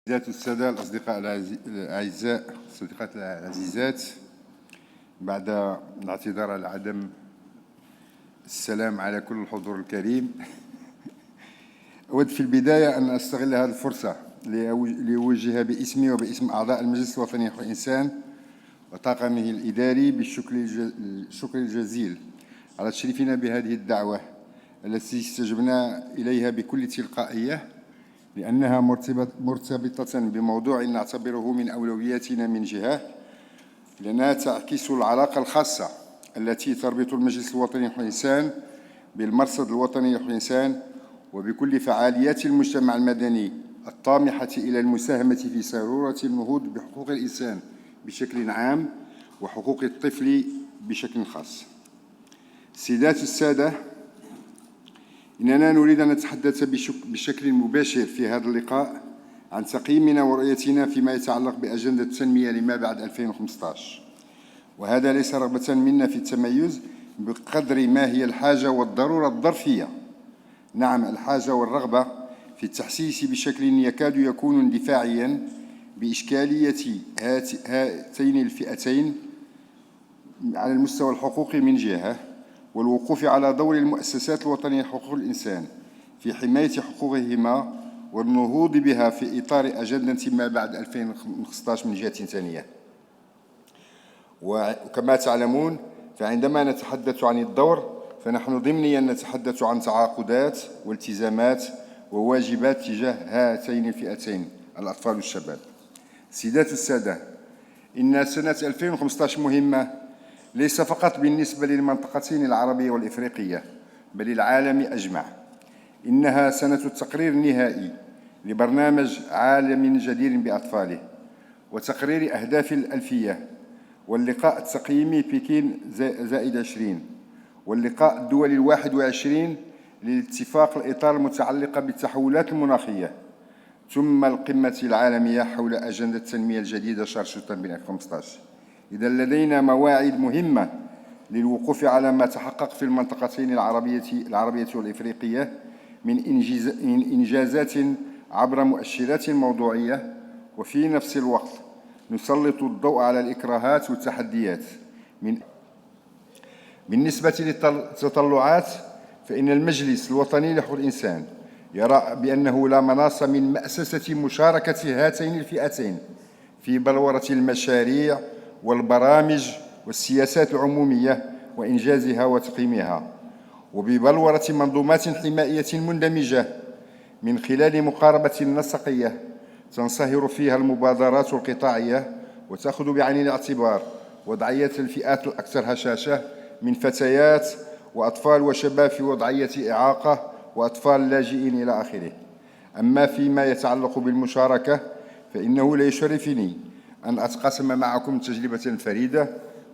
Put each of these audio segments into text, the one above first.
سيدات السادة الأصدقاء الأعزاء، الصديقات العزيزات، بعد الاعتذار على عدم السلام على كل الحضور الكريم، أود في البداية أن أستغل هذه الفرصة لأوجه باسمي وباسم أعضاء المجلس الوطني لحقوق الإنسان وطاقمه الإداري بالشكر الجزيل على تشريفنا بهذه الدعوة التي استجبنا إليها بكل تلقائية، لأنها مرتبطة بموضوع نعتبره من أولوياتنا من جهة، لأنها تعكس العلاقة الخاصة التي تربط المجلس الوطني لحقوق الإنسان بالمرصد الوطني لحقوق الإنسان وبكل فعاليات المجتمع المدني الطامحة إلى المساهمة في سيرورة النهوض بحقوق الإنسان بشكل عام وحقوق الطفل بشكل خاص. سيدات السادة، إننا نريد أن نتحدث بشكل مباشر في هذا اللقاء عن تقييمنا ورؤيتنا فيما يتعلق بأجندة التنمية لما بعد 2015، وهذا ليس رغبة منا في التميز بقدر ما هي الحاجة والضرورة الظرفية، نعم الحاجة والرغبة في التحسيس بشكل يكاد يكون اندفاعيا بإشكالية هاتين الفئتين على المستوى الحقوقي من جهة، والوقوف على دور المؤسسات الوطنية لحقوق الإنسان في حماية حقوقهما والنهوض بها في إطار أجندة ما بعد 2015 من جهة ثانية. وكما تعلمون، فعندما نتحدث عن الدور فنحن ضمنيا نتحدث عن تعاقدات والتزامات وواجبات تجاه هاتين الفئتين الأطفال والشباب. سيدات السادة، إن سنة 2015 مهمة ليس فقط بالنسبة للمنطقتين العربية والإفريقية بل العالم أجمع. إنها سنة التقرير النهائي لبرنامج عالم جدير بأطفاله وتقرير أهداف الألفية، واللقاء التقييمي بكين +20، واللقاء الدولي 21 للاتفاق الإطار المتعلقة بالتحولات المناخية، ثم القمة العالمية حول أجندة التنمية الجديدة شهر شتنبر 2015. إذا لدينا مواعيد مهمة للوقوف على ما تحقق في المنطقتين العربية والإفريقية من إنجازات عبر مؤشرات موضوعية، وفي نفس الوقت نسلط الضوء على الإكراهات والتحديات. بالنسبة للتطلعات، فإن المجلس الوطني لحقوق الإنسان يرى بأنه لا مناص من مأسسة مشاركة هاتين الفئتين في بلورة المشاريع والبرامج والسياسات العمومية وإنجازها وتقييمها، وببلورة منظومات حمائية مندمجة من خلال مقاربة نسقية تنصهر فيها المبادرات القطاعية وتأخذ بعين الاعتبار وضعية الفئات الأكثر هشاشة من فتيات وأطفال وشباب في وضعية إعاقة وأطفال لاجئين إلى آخره. أما فيما يتعلق بالمشاركة، فإنه لا يشرفني أن أتقاسم معكم تجربة فريدة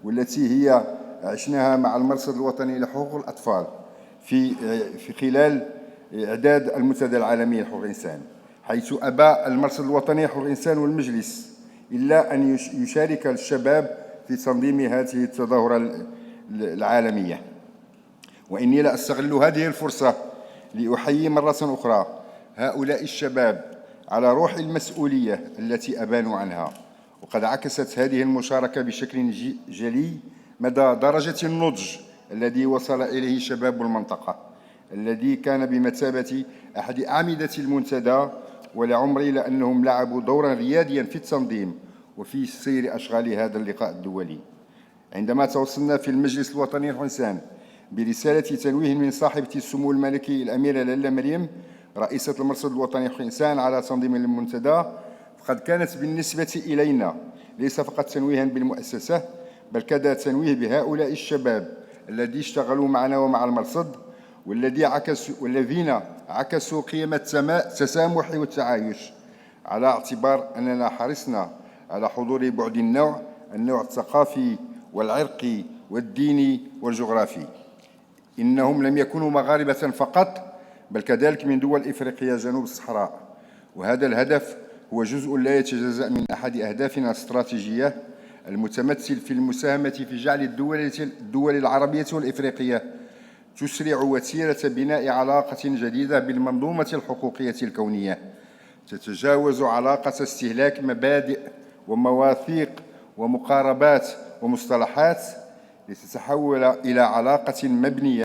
والتي هي عشناها مع المرصد الوطني لحقوق الأطفال في خلال إعداد المنتدى العالمي لحقوق الإنسان، حيث أبى المرصد الوطني لحقوق الإنسان والمجلس إلا أن يشارك الشباب في تنظيم هذه التظاهرة العالمية. وإني لا أستغل هذه الفرصة لأحيي مرة أخرى هؤلاء الشباب على روح المسؤولية التي أبانوا عنها، وقد عكست هذه المشاركة بشكل جلي مدى درجة النضج الذي وصل إليه شباب المنطقة، الذي كان بمثابة أحد أعمدة المنتدى، ولعمري لأنهم لعبوا دورا رياديا في التنظيم وفي سير أشغال هذا اللقاء الدولي. عندما توصلنا في المجلس الوطني لحقوق الإنسان برسالة تنويه من صاحبة السمو الملكي الأميرة لالا مريم رئيسة المرصد الوطني لحقوق الإنسان على تنظيم المنتدى، فقد كانت بالنسبة إلينا ليس فقط تنويها بالمؤسسة بل كذا تنويه بهؤلاء الشباب الذين اشتغلوا معنا ومع المرصد والذين عكسوا قيم التسامح والتعايش، على اعتبار أننا حرصنا على حضور بعد النوع الثقافي والعرقي والديني والجغرافي. إنهم لم يكونوا مغاربة فقط بل كذلك من دول إفريقيا جنوب الصحراء، وهذا الهدف هو جزء لا يتجزأ من أحد أهدافنا الاستراتيجية المتمثل في المساهمة في جعل الدول العربية والإفريقية تسرع وتيرة بناء علاقة جديدة بالمنظومة الحقوقية الكونية تتجاوز علاقة استهلاك مبادئ ومواثيق ومقاربات ومصطلحات لتتحول إلى علاقة مبنية.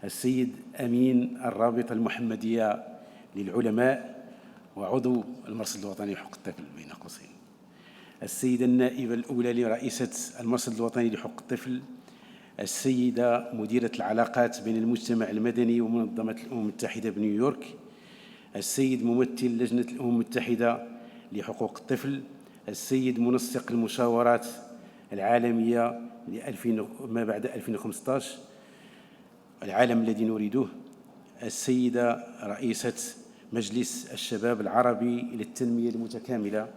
السيد أمين الرابطة المحمدية للعلماء وعضو المرصد الوطني لحقوق الطفل بين قوسين، السيدة النائبة الأولى لرئيسة المرصد الوطني لحقوق الطفل، السيدة مديرة العلاقات بين المجتمع المدني ومنظمة الأمم المتحدة بنيويورك، السيد ممثل لجنة الأمم المتحدة لحقوق الطفل، السيد منسق المشاورات العالمية ما بعد 2015 العالم الذي نريده، السيدة رئيسة مجلس الشباب العربي للتنمية المتكاملة،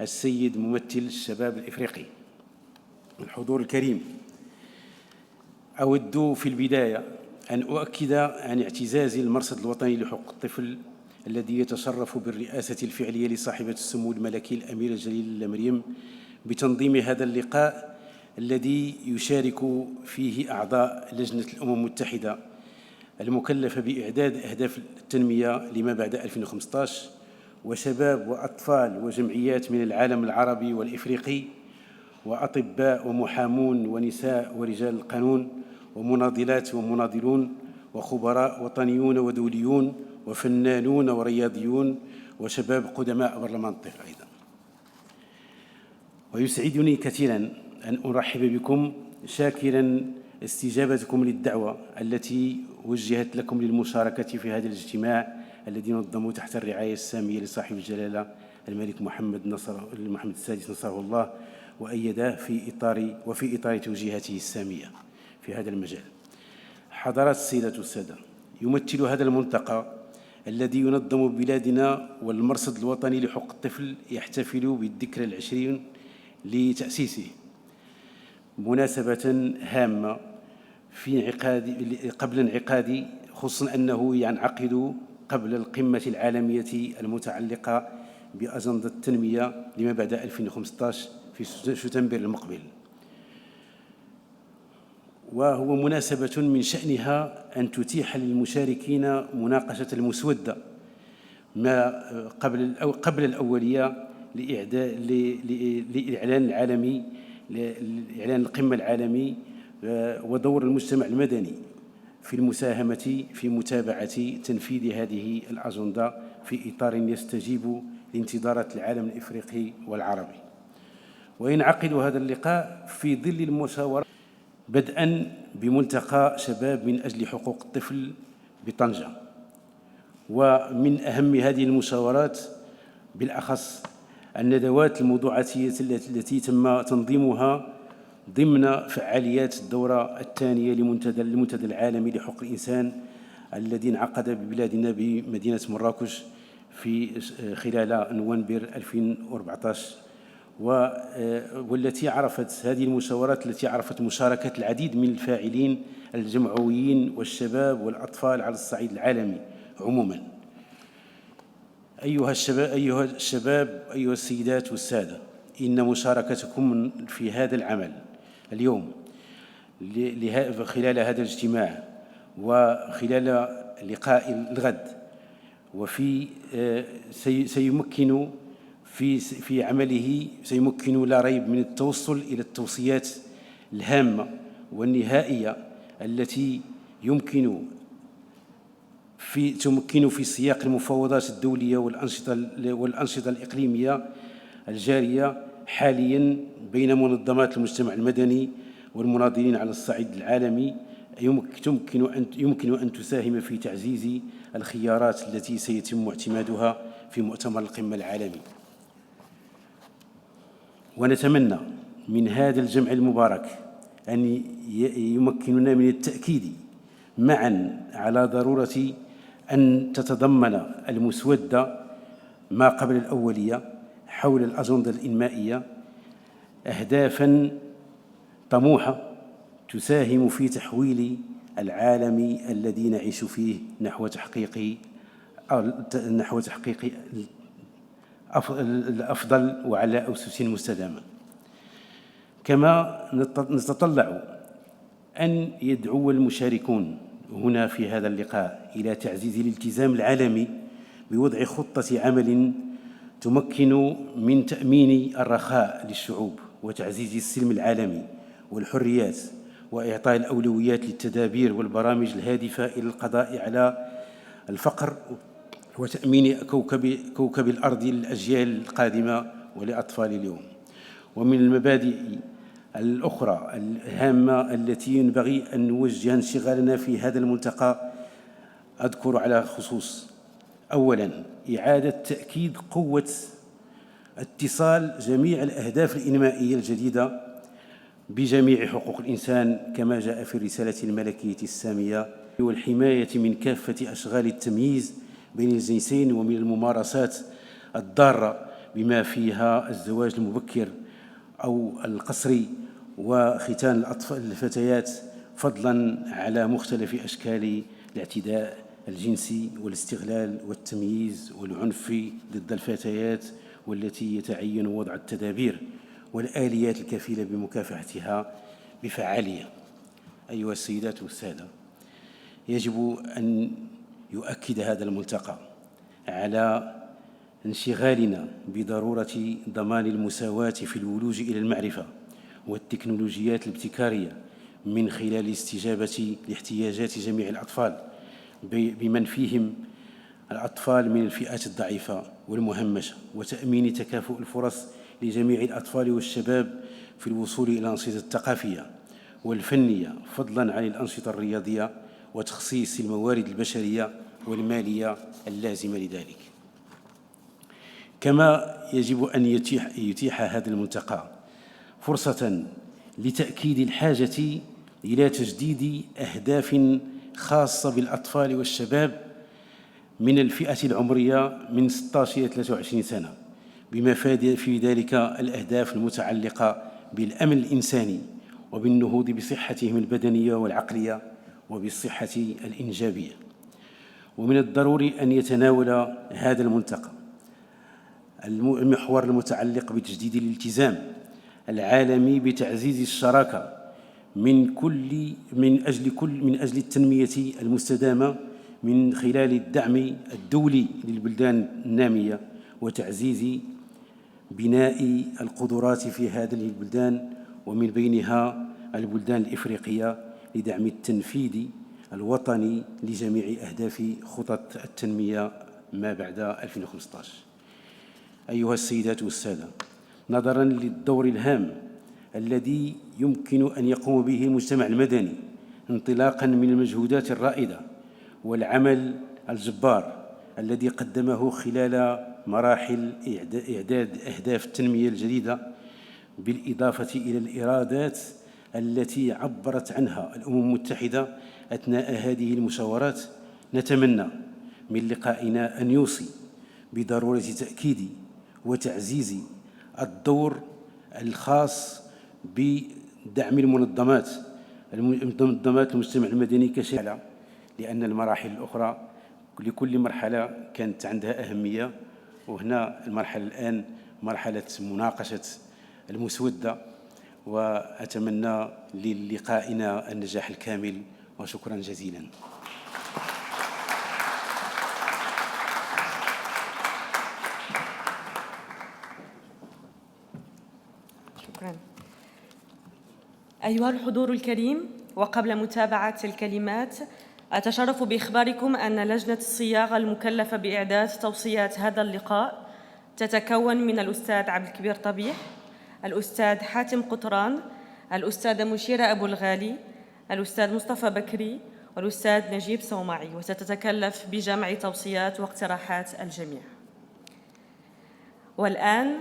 السيد ممثل الشباب الإفريقي. الحضور الكريم، أود في البداية أن أؤكد عن اعتزاز المرصد الوطني لحقوق الطفل الذي يتشرف بالرئاسة الفعلية لصاحبة السمو الملكي الأميرة الجليلة مريم بتنظيم هذا اللقاء الذي يشارك فيه أعضاء لجنة الأمم المتحدة المكلفة بإعداد أهداف التنمية لما بعد 2015 وشباب وأطفال وجمعيات من العالم العربي والإفريقي وأطباء ومحامون ونساء ورجال القانون ومناضلات ومناضلون وخبراء وطنيون ودوليون وفنانون ورياضيون وشباب قدماء برلمان الطفل أيضا. ويسعدني كثيرا أن أرحب بكم شاكرا استجابتكم للدعوة التي وجهت لكم للمشاركة في هذا الاجتماع الذي نظمه تحت الرعاية السامية لصاحب الجلالة الملك محمد السادس نصره الله وأيده في إطار توجيهاته السامية في هذا المجال. حضرات السيدات والسادة، يمثل هذا الملتقى الذي ينظم ببلادنا والمرصد الوطني لحقوق الطفل يحتفل بالذكرى العشرين لتأسيسه مناسبة هامة قبل انعقاد، خصوصا أنه ينعقد قبل القمة العالمية المتعلقة بأجندة التنمية لما بعد 2015 في سبتمبر المقبل، وهو مناسبة من شأنها أن تتيح للمشاركين مناقشة المسودة ما قبل الأولية لإعلان القمة العالمي ودور المجتمع المدني في المساهمة في متابعة تنفيذ هذه الأجندة في إطار يستجيب لانتظارات العالم الإفريقي والعربي. وينعقد هذا اللقاء في ظل المشاورة بدءا بملتقى شباب من أجل حقوق الطفل بطنجة، ومن أهم هذه المشاورات بالأخص الندوات الموضوعاتية التي تم تنظيمها ضمن فعاليات الدورة الثانية للمنتدى العالمي لحقوق الإنسان الذي انعقد ببلادنا بمدينة مراكش خلال نوفمبر 2014، والتي عرفت هذه المشاورات التي عرفت مشاركة العديد من الفاعلين الجمعويين والشباب والأطفال على الصعيد العالمي عموما. أيها الشباب، أيها السيدات والسادة، إن مشاركتكم في هذا العمل اليوم خلال هذا الاجتماع وخلال لقاء الغد سيمكن في عمله لا ريب من التوصل إلى التوصيات الهامة والنهائية التي تمكن في سياق المفاوضات الدولية والأنشطة الإقليمية الجارية حاليا بين منظمات المجتمع المدني والمناضلين على الصعيد العالمي، يمكن أن تساهم في تعزيز الخيارات التي سيتم اعتمادها في مؤتمر القمة العالمي. ونتمنى من هذا الجمع المبارك أن يمكننا من التأكيد معا على ضرورة أن تتضمن المسودة ما قبل الأولية حول الأجندة الإنمائية أهدافاً طموحة تساهم في تحويل العالم الذي نعيش فيه نحو تحقيق الأفضل وعلى أسس مستدامة. كما نتطلع أن يدعو المشاركون هنا في هذا اللقاء إلى تعزيز الالتزام العالمي بوضع خطة عمل تمكن من تأمين الرخاء للشعوب وتعزيز السلم العالمي والحريات، وإعطاء الأولويات للتدابير والبرامج الهادفة إلى القضاء على الفقر وتأمين كوكب الأرض للأجيال القادمة ولأطفال اليوم. ومن المبادئ الأخرى الهامة التي ينبغي أن نوجه انشغالنا في هذا الملتقى أذكر على خصوص: أولاً، إعادة تأكيد قوة اتصال جميع الأهداف الإنمائية الجديدة بجميع حقوق الإنسان كما جاء في الرسالة الملكية السامية، والحماية من كافة أشغال التمييز بين الجنسين ومن الممارسات الضارة بما فيها الزواج المبكر أو القسري وختان الفتيات، فضلاً على مختلف أشكال الاعتداء الجنسي والاستغلال والتمييز والعنف ضد الفتيات، والتي يتعين وضع التدابير والآليات الكفيلة بمكافحتها بفعالية. أيها السيدات والسادة، يجب أن يؤكد هذا الملتقى على انشغالنا بضرورة ضمان المساواة في الولوج إلى المعرفة والتكنولوجيات الابتكارية من خلال الاستجابة لاحتياجات جميع الأطفال، بمن فيهم الأطفال من الفئات الضعيفة والمهمشة، وتأمين تكافؤ الفرص لجميع الأطفال والشباب في الوصول إلى الأنشطة الثقافية والفنية، فضلاً عن الأنشطة الرياضية، وتخصيص الموارد البشرية والمالية اللازمة لذلك. كما يجب أن يتيح هذا الملتقى فرصة لتأكيد الحاجة إلى تجديد أهداف خاصة بالأطفال والشباب من الفئة العمرية من 16 إلى 23 سنة، بما في ذلك الأهداف المتعلقة بالأمن الإنساني وبالنهوض بصحتهم البدنية والعقلية وبالصحة الإنجابية. ومن الضروري أن يتناول هذا الملتقى المحور المتعلق بتجديد الالتزام العالمي بتعزيز الشراكة من أجل التنمية المستدامة من خلال الدعم الدولي للبلدان النامية وتعزيز بناء القدرات في هذه البلدان، ومن بينها البلدان الإفريقية، لدعم التنفيذ الوطني لجميع أهداف خطط التنمية ما بعد 2015. أيها السيدات والسادة، نظراً للدور الهام الذي يمكن أن يقوم به المجتمع المدني انطلاقاً من المجهودات الرائدة والعمل الجبار الذي قدمه خلال مراحل إعداد أهداف التنمية الجديدة، بالإضافة إلى الإرادات التي عبرت عنها الأمم المتحدة أثناء هذه المشاورات، نتمنى من لقائنا أن يوصي بضرورة تأكيد وتعزيز الدور الخاص بدعم المنظمات المجتمع المدني كشريعة، لأن المراحل الأخرى لكل مرحلة كانت عندها أهمية، وهنا المرحلة الآن مرحلة مناقشة المسودة، وأتمنى للقائنا النجاح الكامل، وشكرا جزيلا. شكرا. أيها الحضور الكريم، وقبل متابعة الكلمات أتشرف بإخباركم أن لجنة الصياغة المكلفة بإعداد توصيات هذا اللقاء تتكون من الأستاذ عبد الكبير طبيح، الأستاذ حاتم قطران، الأستاذة مشيرة أبو الغالي، الأستاذ مصطفى بكري، والأستاذ نجيب صومعي، وستتكلف بجمع توصيات واقتراحات الجميع. والآن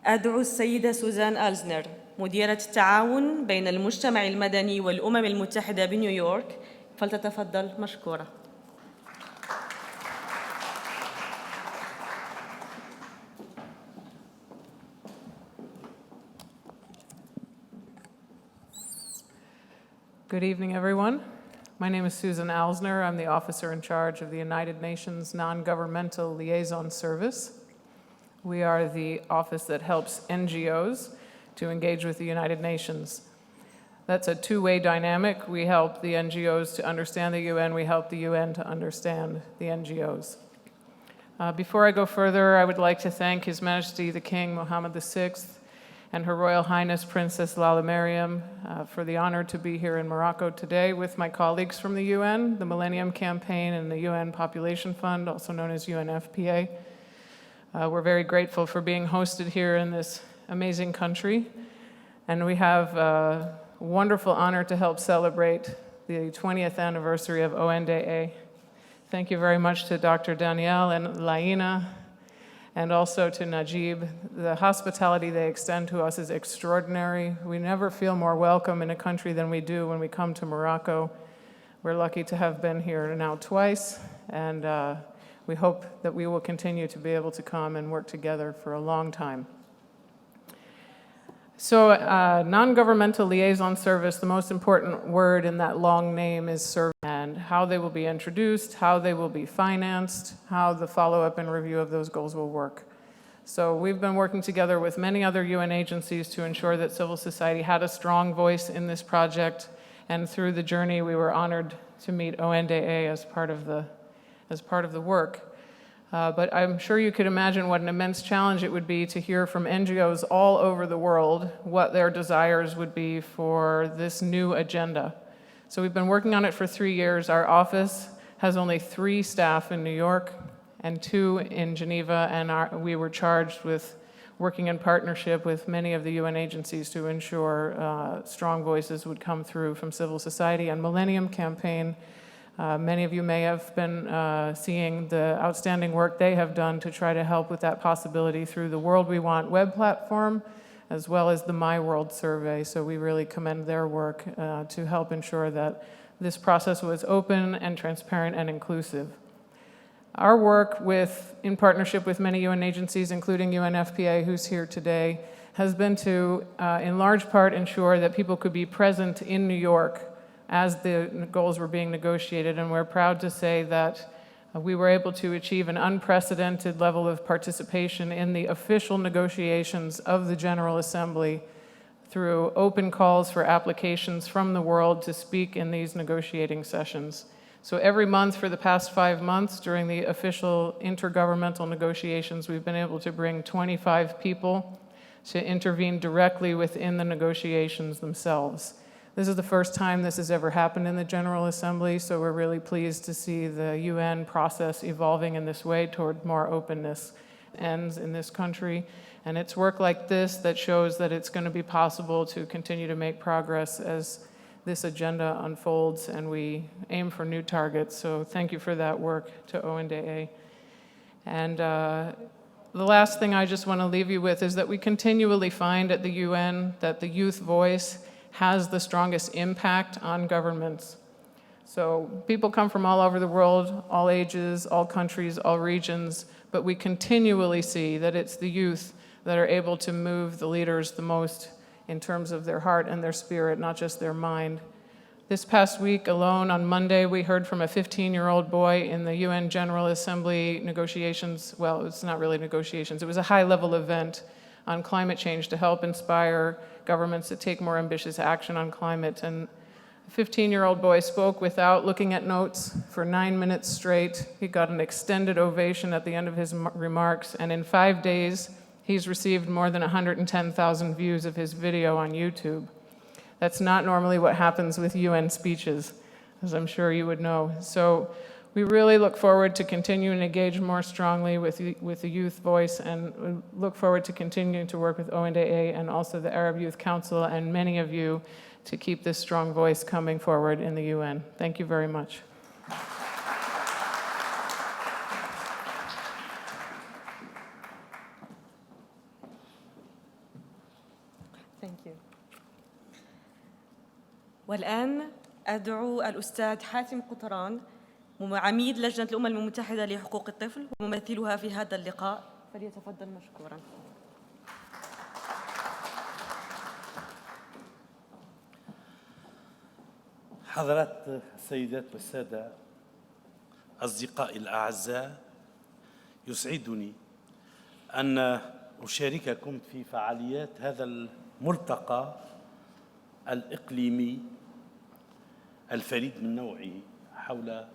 أدعو السيدة سوزان ألزنر، مديرة التعاون بين المجتمع المدني والأمم المتحدة بنيويورك، فلتتفضل مشكورة. Good evening, everyone. My name is Susan Alzner. I'm the officer in charge of the United Nations Non-Governmental Liaison Service. We are the office that helps NGOs to engage with the United Nations. That's a two-way dynamic. We help the NGOs to understand the UN. We help the UN to understand the NGOs. Before I go further, I would like to thank His Majesty the King Mohamed VI and Her Royal Highness Princess Lalla Meryem for the honor to be here in Morocco today with my colleagues from the UN, the Millennium Campaign, and the UN Population Fund, also known as UNFPA. We're very grateful for being hosted here in this amazing country, and we have a wonderful honor to help celebrate the 20th anniversary of ONDA. Thank you very much to Dr. Danielle and Laina, and also to Najib. The hospitality they extend to us is extraordinary. We never feel more welcome in a country than we do when we come to Morocco. We're lucky to have been here now twice, and we hope that we will continue to be able to come and work together for a long time. So non-governmental liaison service, the most important word in that long name is service, and how they will be introduced, how they will be financed, how the follow-up and review of those goals will work. So we've been working together with many other UN agencies to ensure that civil society had a strong voice in this project, and through the journey we were honored to meet ONDA as part of the work. But I'm sure you could imagine what an immense challenge it would be to hear from NGOs all over the world what their desires would be for this new agenda. So we've been working on it for 3 years. Our office has only 3 staff in New York and 2 in Geneva, and we were charged with working in partnership with many of the UN agencies to ensure strong voices would come through from civil society. And Millennium Campaign, many of you may have been seeing the outstanding work they have done to try to help with that possibility through the World We Want web platform, as well as the My World survey. So we really commend their work to help ensure that this process was open and transparent and inclusive. Our work in partnership with many UN agencies, including UNFPA, who's here today, has been to, in large part, ensure that people could be present in New York as the goals were being negotiated, and we're proud to say that we were able to achieve an unprecedented level of participation in the official negotiations of the General Assembly through open calls for applications from the world to speak in these negotiating sessions. So every month for the past 5 months during the official intergovernmental negotiations, we've been able to bring 25 people to intervene directly within the negotiations themselves. This is the first time this has ever happened in the General Assembly, so we're really pleased to see the UN process evolving in this way toward more openness ends in this country. And it's work like this that shows that it's going to be possible to continue to make progress as this agenda unfolds and we aim for new targets. So thank you for that work to ONDA. And the last thing I just want to leave you with is that we continually find at the UN that the youth voice has the strongest impact on governments. So people come from all over the world, all ages, all countries, all regions, but we continually see that it's the youth that are able to move the leaders the most in terms of their heart and their spirit, not just their mind. This past week alone, on Monday, we heard from a 15-year-old boy in the UN General Assembly negotiations. Well, it's not really negotiations. It was a high-level event on climate change to help inspire governments to take more ambitious action on climate. And a 15-year-old boy spoke without looking at notes for 9 minutes straight. He got an extended ovation at the end of his remarks, and in 5 days, he's received more than 110,000 views of his video on YouTube. That's not normally what happens with UN speeches, as I'm sure you would know. So we really look forward to continuing to engage more strongly with the youth voice, and we look forward to continuing to work with ONDA and also the Arab Youth Council and many of you to keep this strong voice coming forward in the UN. Thank you very much. Thank you. والآن أدعو الأستاذ حاتم قطران عميد لجنة الأمم المتحدة لحقوق الطفل وممثلها في هذا اللقاء، فليتفضل مشكورا. حضرات السيدات والسادة أصدقائي الأعزاء، يسعدني أن أشارككم في فعاليات هذا الملتقى الإقليمي الفريد من نوعه حول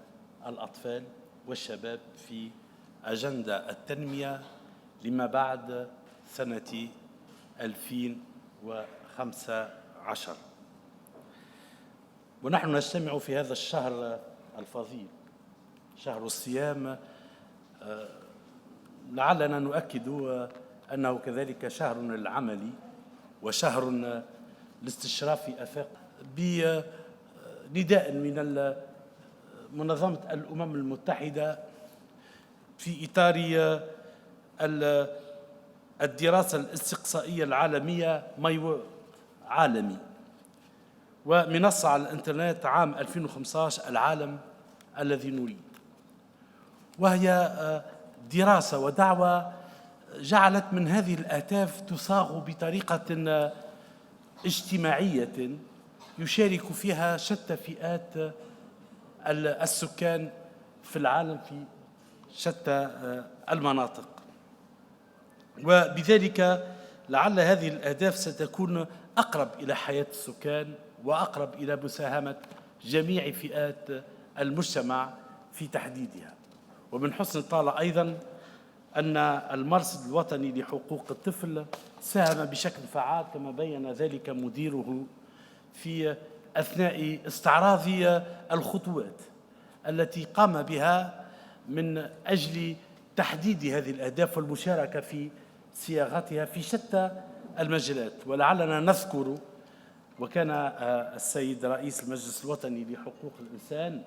الأطفال والشباب في أجندة التنمية لما بعد سنة 2015. ونحن نجتمع في هذا الشهر الفضيل، شهر الصيام، لعلنا نؤكد أنه كذلك شهر العمل وشهر لاستشراف آفاق، بنداء من منظمة الأمم المتحدة في إطار الدراسة الاستقصائية العالمية عالمي، ومنصة على الإنترنت عام 2015 العالم الذي نريد، وهي دراسة ودعوة جعلت من هذه الأهداف تصاغ بطريقة اجتماعية يشارك فيها شتى فئات السكان في العالم في شتى المناطق، وبذلك لعل هذه الأهداف ستكون أقرب إلى حياة السكان وأقرب إلى مساهمة جميع فئات المجتمع في تحديدها. ومن حسن الطالع أيضاً أن المرصد الوطني لحقوق الطفل ساهم بشكل فعال كما بين ذلك مديره في أثناء استعراض الخطوات التي قام بها من أجل تحديد هذه الأهداف والمشاركة في صياغتها في شتى المجالات. ولعلنا نذكر، وكان السيد رئيس المجلس الوطني لحقوق الإنسان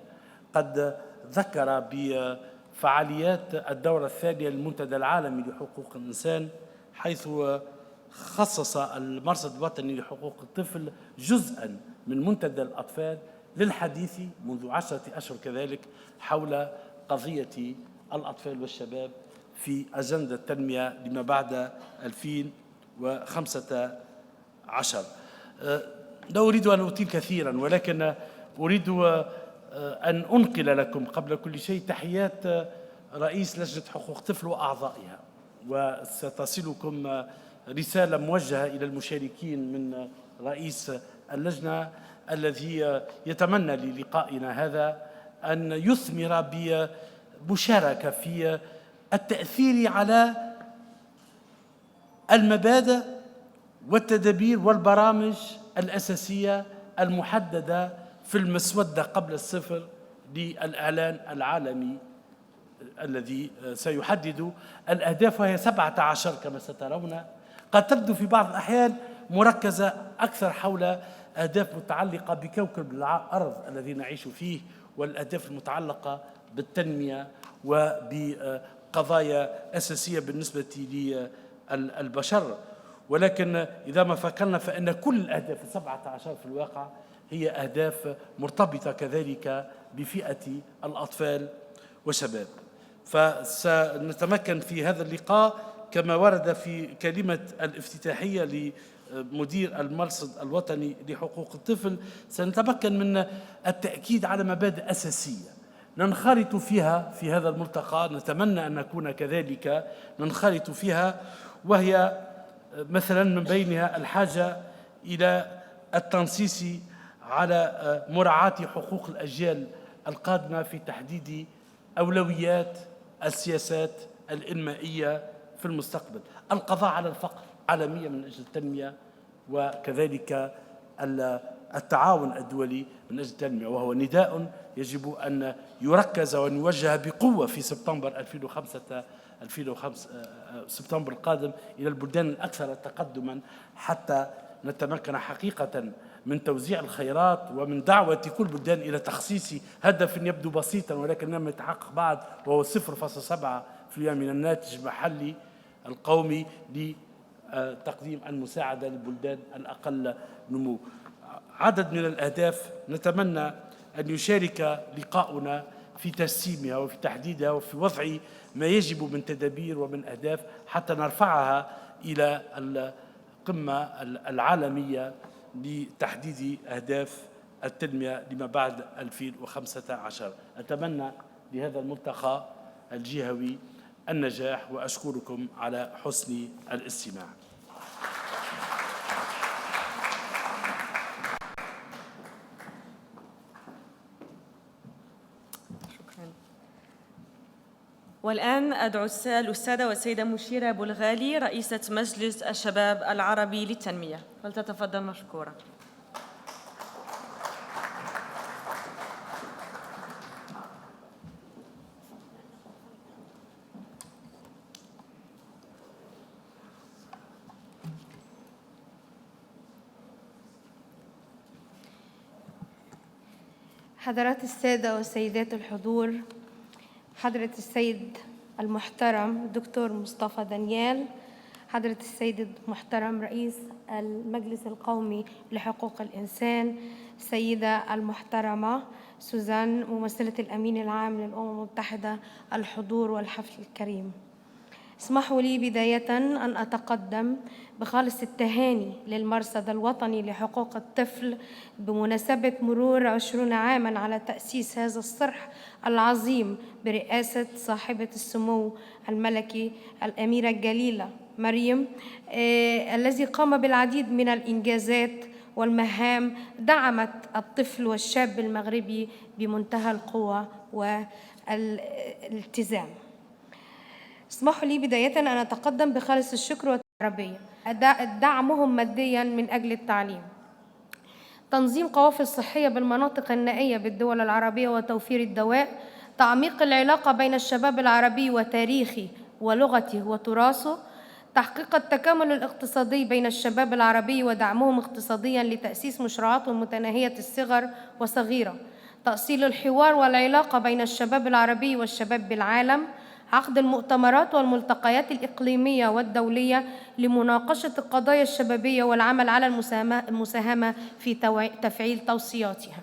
قد ذكر بفعاليات الدورة الثانية للمنتدى العالمي لحقوق الإنسان، حيث خصص المرصد الوطني لحقوق الطفل جزءاً من منتدى الأطفال للحديث منذ 10 أشهر كذلك حول قضية الأطفال والشباب في أجندة التنمية لما بعد 2015. لا أريد أن أطيل كثيراً، ولكن أريد أن أنقل لكم قبل كل شيء تحيات رئيس لجنة حقوق الطفل وأعضائها، وستصلكم رسالة موجهة إلى المشاركين من رئيس اللجنة الذي يتمنى للقائنا هذا أن يثمر بمشاركة في التأثير على المبادئ والتدابير والبرامج الأساسية المحددة في المسودة قبل الصفر للإعلان العالمي الذي سيحدد الأهداف، وهي 17 كما سترون، قد تبدو في بعض الأحيان مركزة أكثر حول أهداف متعلقة بكوكب الأرض الذي نعيش فيه، والأهداف المتعلقة بالتنمية وبقضايا أساسية بالنسبة للبشر. ولكن إذا ما فكرنا فإن كل الأهداف 17 في الواقع هي أهداف مرتبطة كذلك بفئة الأطفال والشباب. فسنتمكن في هذا اللقاء كما ورد في كلمة الافتتاحية لمدير المرصد الوطني لحقوق الطفل، سنتمكن من التأكيد على مبادئ أساسية ننخرط فيها في هذا الملتقى، نتمنى أن نكون كذلك ننخرط فيها، وهي مثلا من بينها الحاجة إلى التنصيص على مراعاة حقوق الأجيال القادمة في تحديد أولويات السياسات الإنمائية في المستقبل، القضاء على الفقر عالميا من أجل التنمية، وكذلك التعاون الدولي من أجل التنمية، وهو نداء يجب أن يركز وأن يوجه بقوة في سبتمبر 2005 سبتمبر القادم إلى البلدان الأكثر تقدما، حتى نتمكن حقيقة من توزيع الخيرات ومن دعوة كل بلدان إلى تخصيص هدف يبدو بسيطا ولكن لم يتحقق بعد، وهو 0.7% من الناتج المحلي القومي لتقديم المساعدة للبلدان الأقل نمو. عدد من الأهداف نتمنى أن يشارك لقاؤنا في ترسيمها وفي تحديدها وفي وضع ما يجب من تدابير ومن أهداف حتى نرفعها إلى القمة العالمية لتحديد أهداف التنمية لما بعد 2015. أتمنى لهذا الملتقى الجهوي النجاح، وأشكركم على حسن الاستماع. والآن أدعو الأستاذة والسيدة مشيرة بلغالي رئيسة مجلس الشباب العربي للتنمية، فلتتفضل مشكورة. حضرات السادة وسيدات الحضور، حضرة السيد المحترم الدكتور مصطفى دانيال، حضرة السيد المحترم رئيس المجلس القومي لحقوق الإنسان، السيدة المحترمة سوزان ممثلة الأمين العام للأمم المتحدة، الحضور والحفل الكريم. اسمحوا لي بداية أن أتقدم بخالص التهاني للمرصد الوطني لحقوق الطفل بمناسبة مرور 20 عاماً على تأسيس هذا الصرح العظيم برئاسة صاحبة السمو الملكي الأميرة الجليلة مريم، الذي قام بالعديد من الإنجازات والمهام دعمت الطفل والشاب المغربي بمنتهى القوة والالتزام. اسمحوا لي بداية أن أتقدم بخالص الشكر والعربية دعمهم مادياً من أجل التعليم، تنظيم قوافل صحية بالمناطق النائية بالدول العربية وتوفير الدواء، تعميق العلاقة بين الشباب العربي وتاريخه ولغته وتراثه، تحقيق التكامل الاقتصادي بين الشباب العربي ودعمهم اقتصادياً لتأسيس مشروعات متناهية الصغر وصغيرة، تأصيل الحوار والعلاقة بين الشباب العربي والشباب بالعالم، عقد المؤتمرات والملتقيات الإقليمية والدولية لمناقشة القضايا الشبابية والعمل على المساهمة في تفعيل توصياتها.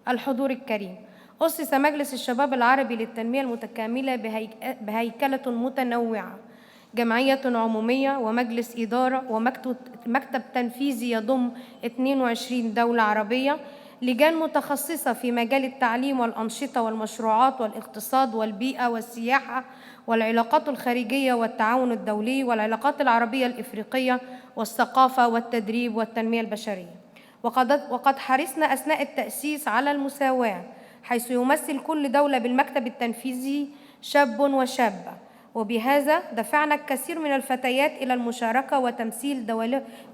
الحضور الكريم، أسس مجلس الشباب العربي للتنمية المتكاملة بهيكلة متنوعة، جمعية عمومية ومجلس إدارة ومكتب تنفيذي يضم 22 دولة عربية، لجان متخصصة في مجال التعليم والأنشطة والمشروعات والاقتصاد والبيئة والسياحة والعلاقات الخارجية والتعاون الدولي والعلاقات العربية الإفريقية والثقافة والتدريب والتنمية البشرية. وقد حرصنا أثناء التأسيس على المساواة، حيث يمثل كل دولة بالمكتب التنفيذي شاب وشابة، وبهذا دفعنا الكثير من الفتيات إلى المشاركة وتمثيل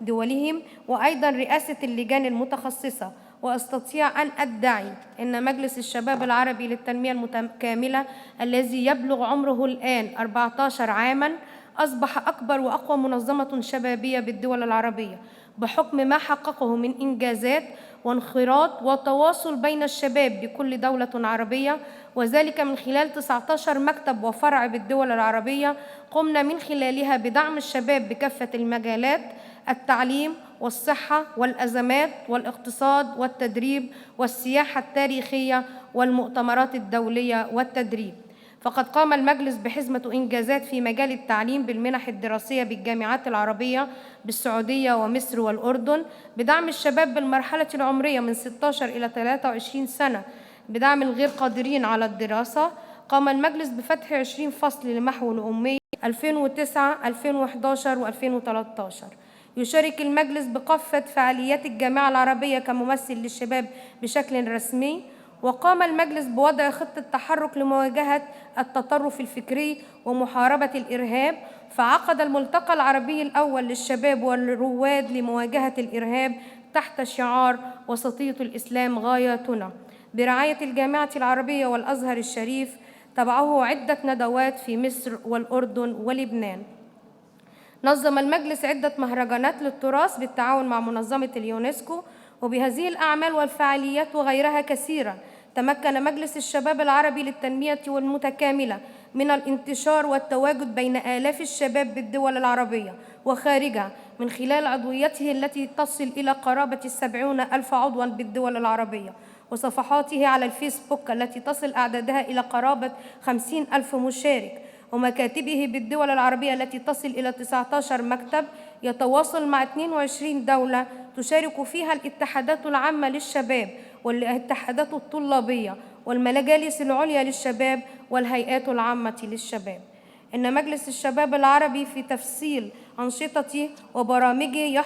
دولهم وأيضاً رئاسة اللجان المتخصصة. وأستطيع أن أدعي أن مجلس الشباب العربي للتنمية المتكاملة الذي يبلغ عمره الآن 14 عاماً أصبح أكبر وأقوى منظمة شبابية بالدول العربية، بحكم ما حققه من إنجازات وانخراط وتواصل بين الشباب بكل دولة عربية، وذلك من خلال 19 مكتب وفرع بالدول العربية قمنا من خلالها بدعم الشباب بكافة المجالات: التعليم والصحة والأزمات والاقتصاد والتدريب والسياحة التاريخية والمؤتمرات الدولية والتدريب. فقد قام المجلس بحزمة إنجازات في مجال التعليم بالمنح الدراسية بالجامعات العربية بالسعودية ومصر والأردن، بدعم الشباب بالمرحلة العمرية من 16 إلى 23 سنة بدعم الغير قادرين على الدراسة. قام المجلس بفتح 20 فصل لمحو الأمية 2009 2011 و2013. يشارك المجلس بكافة فعاليات الجامعة العربية كممثل للشباب بشكل رسمي. وقام المجلس بوضع خطة تحرك لمواجهة التطرف الفكري ومحاربة الإرهاب، فعقد الملتقى العربي الأول للشباب والرواد لمواجهة الإرهاب تحت شعار وسطية الإسلام غايتنا برعاية الجامعة العربية والأزهر الشريف. تبعه عدة ندوات في مصر والأردن ولبنان. نظم المجلس عدة مهرجانات للتراث بالتعاون مع منظمة اليونسكو، وبهذه الأعمال والفعاليات وغيرها كثيرة تمكن مجلس الشباب العربي للتنمية والمتكاملة من الانتشار والتواجد بين آلاف الشباب بالدول العربية وخارجها من خلال عضويته التي تصل إلى قرابة 70,000 عضواً بالدول العربية، وصفحاته على الفيسبوك التي تصل أعدادها إلى قرابة 50,000 مشارك، ومكاتبه بالدول العربية التي تصل إلى 19 مكتب يتواصل مع 22 دولة تشارك فيها الاتحادات العامة للشباب والاتحادات الطلابية والمجالس العليا للشباب والهيئات العامة للشباب. إن مجلس الشباب العربي في تفصيل أنشطته وبرامجه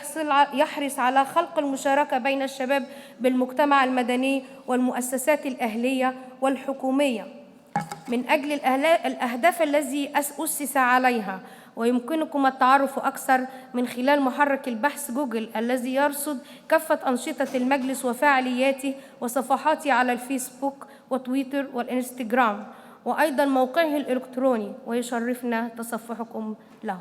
يحرص على خلق المشاركة بين الشباب بالمجتمع المدني والمؤسسات الأهلية والحكومية من أجل الأهداف التي أسس عليها، ويمكنكم التعرف أكثر من خلال محرك البحث جوجل الذي يرصد كافة أنشطة المجلس وفعالياته وصفحاته على الفيسبوك وتويتر والإنستغرام، وأيضا موقعه الإلكتروني، ويشرفنا تصفحكم له.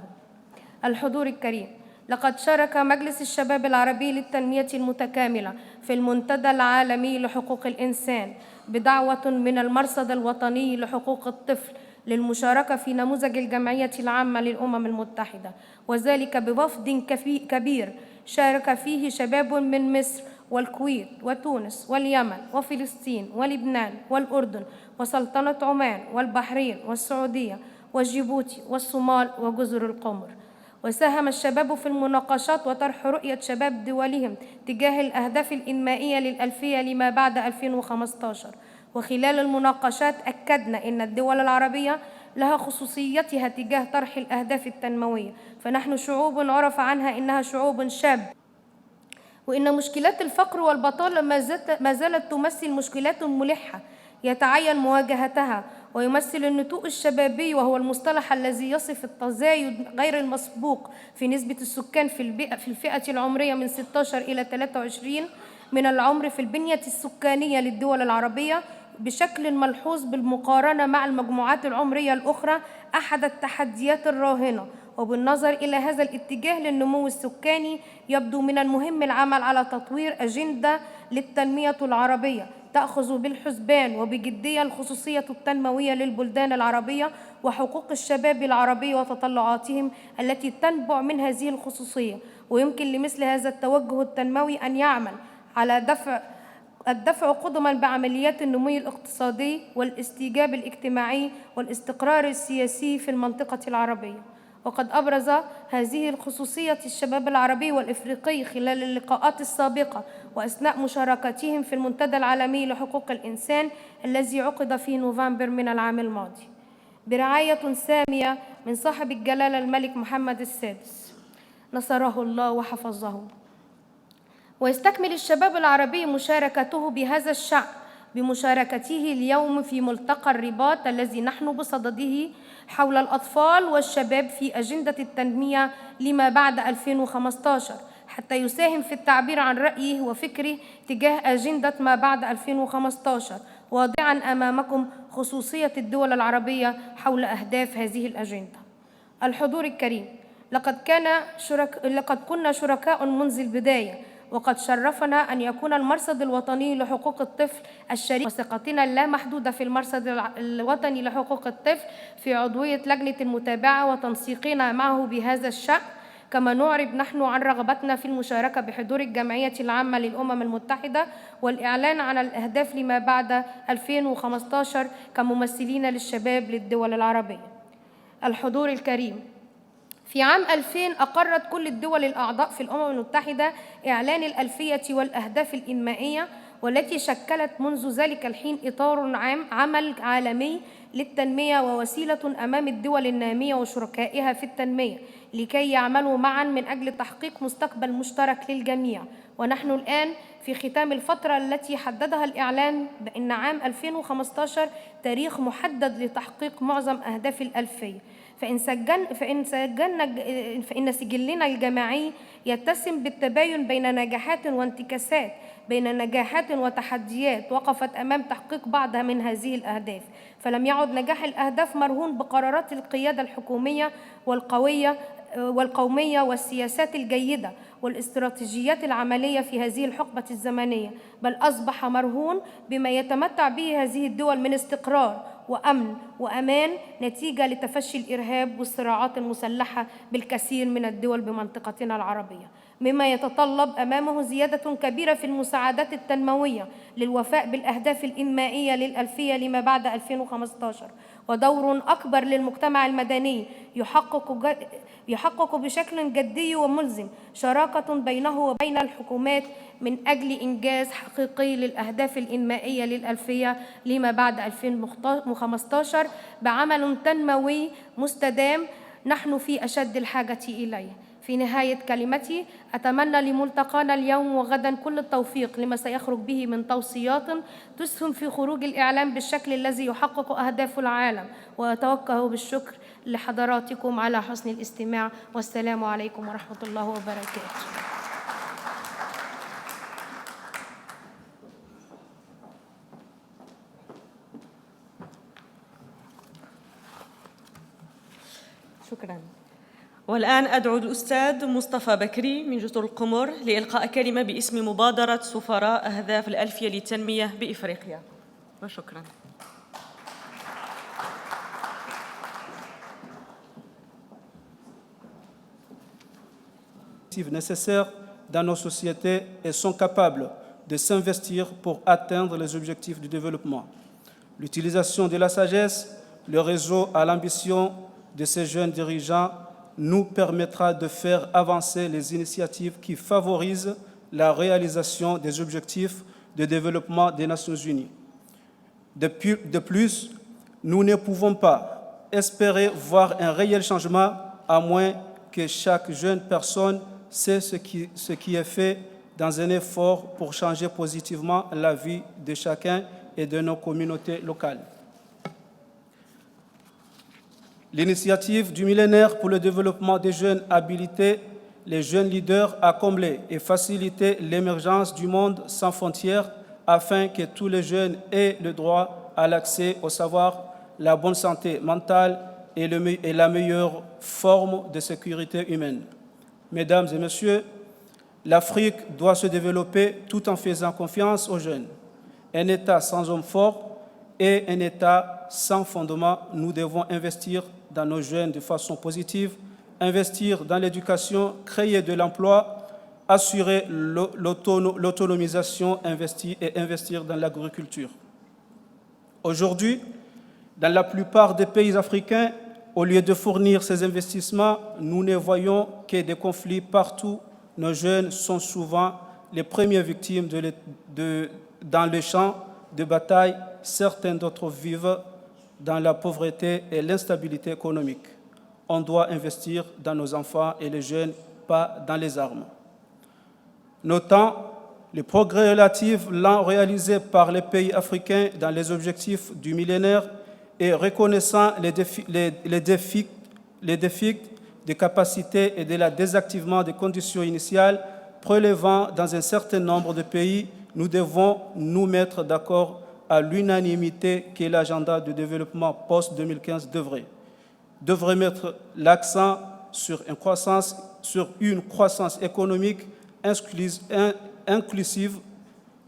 الحضور الكريم، لقد شارك مجلس الشباب العربي للتنمية المتكاملة في المنتدى العالمي لحقوق الإنسان بدعوة من المرصد الوطني لحقوق الطفل للمشاركة في نموذج الجمعية العامة للأمم المتحدة، وذلك بوفد كبير شارك فيه شباب من مصر والكويت وتونس واليمن وفلسطين ولبنان والأردن وسلطنة عمان والبحرين والسعودية وجيبوتي والصومال وجزر القمر. وساهم الشباب في المناقشات وطرح رؤية شباب دولهم تجاه الأهداف الإنمائية للألفية لما بعد 2015. وخلال المناقشات أكدنا أن الدول العربية لها خصوصيتها تجاه طرح الأهداف التنموية، فنحن شعوب عرف عنها أنها شعوب شاب، وإن مشكلات الفقر والبطالة ما زالت تمثل مشكلات ملحة يتعين مواجهتها، ويمثل النتوء الشبابي، وهو المصطلح الذي يصف التزايد غير المسبوق في نسبة السكان في الفئة العمرية من 16 إلى 23 من العمر في البنية السكانية للدول العربية بشكل ملحوظ بالمقارنة مع المجموعات العمرية الأخرى، أحد التحديات الراهنة. وبالنظر إلى هذا الاتجاه للنمو السكاني، يبدو من المهم العمل على تطوير أجندة للتنمية العربية تأخذ بالحسبان وبجدية الخصوصية التنموية للبلدان العربية وحقوق الشباب العربي وتطلعاتهم التي تنبع من هذه الخصوصية. ويمكن لمثل هذا التوجه التنموي أن يعمل على الدفع قدما بعمليات النمو الاقتصادي والاستجابة الاجتماعي والاستقرار السياسي في المنطقة العربية. وقد أبرز هذه الخصوصية الشباب العربي والإفريقي خلال اللقاءات السابقة وأثناء مشاركتهم في المنتدى العالمي لحقوق الإنسان الذي عقد في نوفمبر من العام الماضي برعاية سامية من صاحب الجلالة الملك محمد السادس نصره الله وحفظه. ويستكمل الشباب العربي مشاركته بهذا الشأن بمشاركته اليوم في ملتقى الرباط الذي نحن بصدده حول الأطفال والشباب في أجندة التنمية لما بعد 2015، حتى يساهم في التعبير عن رأيه وفكره تجاه أجندة ما بعد 2015، واضعاً أمامكم خصوصية الدول العربية حول أهداف هذه الأجندة. الحضور الكريم، لقد كنا شركاء منذ البداية، وقد شرفنا أن يكون المرصد الوطني لحقوق الطفل الشريك، وثقتنا اللامحدودة في المرصد الوطني لحقوق الطفل في عضوية لجنة المتابعة وتنسيقنا معه بهذا الشأن. كما نعرب نحن عن رغبتنا في المشاركة بحضور الجمعية العامة للأمم المتحدة والإعلان عن الأهداف لما بعد 2015 كممثلين للشباب للدول العربية. الحضور الكريم، في عام 2000 أقرت كل الدول الأعضاء في الأمم المتحدة إعلان الألفية والأهداف الإنمائية، والتي شكلت منذ ذلك الحين إطار عمل عالمي للتنمية ووسيلة أمام الدول النامية وشركائها في التنمية لكي يعملوا معاً من أجل تحقيق مستقبل مشترك للجميع. ونحن الآن في ختام الفترة التي حددها الإعلان بأن عام 2015 تاريخ محدد لتحقيق معظم أهداف الألفية، فإن سجلنا الجماعي يتسم بالتباين بين نجاحات وانتكاسات، بين نجاحات وتحديات وقفت أمام تحقيق بعض من هذه الأهداف. فلم يعد نجاح الأهداف مرهون بقرارات القيادة الحكومية والقومية والسياسات الجيدة والاستراتيجيات العملية في هذه الحقبة الزمنية، بل أصبح مرهون بما يتمتع به هذه الدول من استقرار وأمن وأمان نتيجة لتفشي الإرهاب والصراعات المسلحة بالكثير من الدول بمنطقتنا العربية، مما يتطلب أمامه زيادة كبيرة في المساعدات التنموية للوفاء بالأهداف الإنمائية للألفية لما بعد 2015، ودور أكبر للمجتمع المدني يحقق بشكل جدي وملزم شراكة بينه وبين الحكومات من أجل إنجاز حقيقي للأهداف الإنمائية للألفية لما بعد 2015 بعمل تنموي مستدام نحن في أشد الحاجة إليه. في نهاية كلمتي أتمنى لملتقانا اليوم وغدا كل التوفيق لما سيخرج به من توصيات تسهم في خروج الإعلام بالشكل الذي يحقق أهداف العالم، وأتوجه بالشكر لحضراتكم على حسن الاستماع، والسلام عليكم ورحمة الله وبركاته. شكراً. والآن أدعو الأستاذ مصطفى بكري من جزر القمر لإلقاء كلمة باسم مبادرة سفراء أهداف الألفية للتنمية بإفريقيا. وشكراً. nécessaires dans nos sociétés et sont capables de s'investir pour atteindre les objectifs du développement. L'utilisation de la sagesse, le réseau à l'ambition de ces jeunes dirigeants nous permettra de faire avancer les initiatives qui favorisent la réalisation des objectifs de développement des Nations Unies. De plus, nous ne pouvons pas espérer voir un réel changement à moins que chaque jeune personne sait ce qui est fait dans un effort pour changer positivement la vie de chacun et de nos communautés locales. L'initiative du millénaire pour le développement des jeunes habilitait les jeunes leaders à combler et faciliter l'émergence du monde sans frontières afin que tous les jeunes aient le droit à l'accès au savoir, la bonne santé mentale et la meilleure forme de sécurité humaine. Mesdames et messieurs, l'Afrique doit se développer tout en faisant confiance aux jeunes. Un État sans hommes forts et un État sans fondement, nous devons investir dans nos jeunes de façon positive, investir dans l'éducation, créer de l'emploi, assurer l'autonomisation et investir dans l'agriculture. Aujourd'hui, dans la plupart des pays africains, au lieu de fournir ces investissements, nous ne voyons que des conflits partout. Nos jeunes sont souvent les premières victimes dans les champs de bataille. Certains d'autres vivent dans la pauvreté et l'instabilité économique. On doit investir dans nos enfants et les jeunes, pas dans les armes. Notant les progrès relatifs lents réalisés par les pays africains dans les objectifs du millénaire et reconnaissant les défis de capacité et de la désactivement des conditions initiales prélevant dans un certain nombre de pays, nous devons nous mettre d'accord à l'unanimité que l'agenda de développement post-2015 devrait mettre l'accent sur une croissance économique inclusive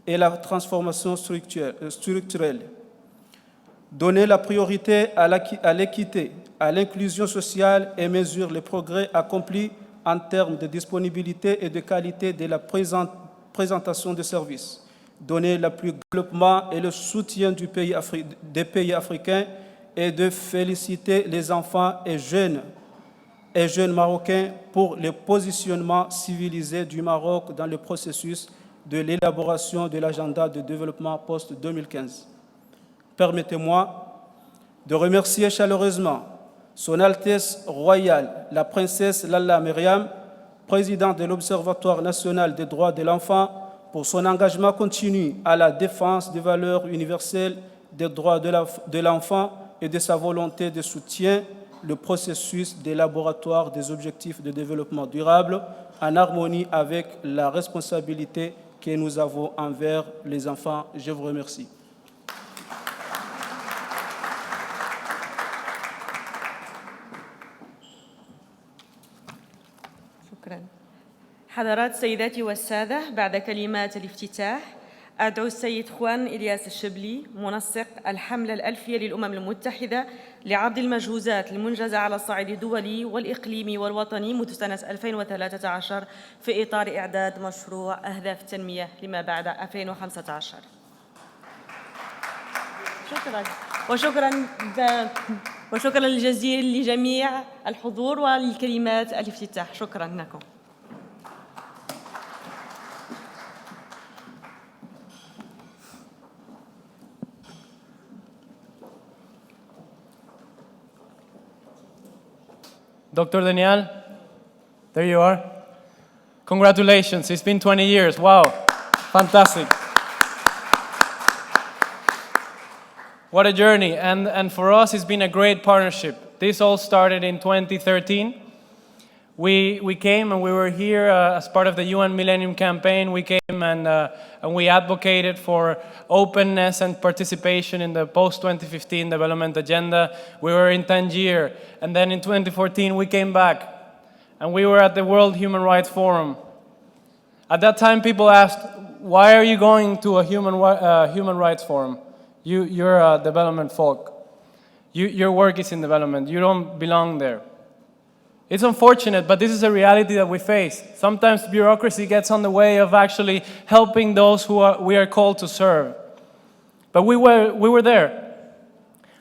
et la transformation structurelle. Donner la priorité à l'équité, à l'inclusion sociale et mesurer les progrès accomplis en termes de disponibilité et de qualité de la présentation de services. Donner le plus développement et le soutien des pays africains et de féliciter les enfants et jeunes marocains pour le positionnement civilisé du Maroc dans le processus de l'élaboration de l'agenda de développement post-2015. Permettez-moi de remercier chaleureusement Son Altesse Royale, la Princesse Lalla Meryem, présidente de l'Observatoire national des droits de l'enfant, pour son engagement continu à la défense des valeurs universelles des droits de l'enfant et de sa volonté de soutien le processus d'élaboration des objectifs de développement durable en harmonie avec la responsabilité que nous avons envers les enfants. Je vous remercie. شكراً. حضرات سيداتي والسادة، بعد كلمات الافتتاح أدعو السيد خوان إلياس الشبلي منسق الحملة الألفية للأمم المتحدة لعرض المجهوزات المنجزة على الصعيد الدولي والإقليمي والوطني منذ سنة 2013 في إطار إعداد مشروع أهداف التنمية لما بعد 2015. وشكرا الجزيل لجميع الحضور والكلمات الافتتاح. شكرا لكم. Docteur Daniel, There you are. Congratulations, it's been 20 years. Wow, fantastic. What a journey, and for us it's been a great partnership. This all started in 2013. We came and we were here as part of the UN Millennium Campaign. We came and we advocated for openness and participation in the post-2015 development agenda. We were in Tangier, and then in 2014 we came back and we were at the World Human Rights Forum. At that time people asked, why are you going to a human rights forum? You're a development folk. Your work is in development. You don't belong there. It's unfortunate, but this is a reality that we face. Sometimes bureaucracy gets on the way of actually helping those we are called to serve. But we were there.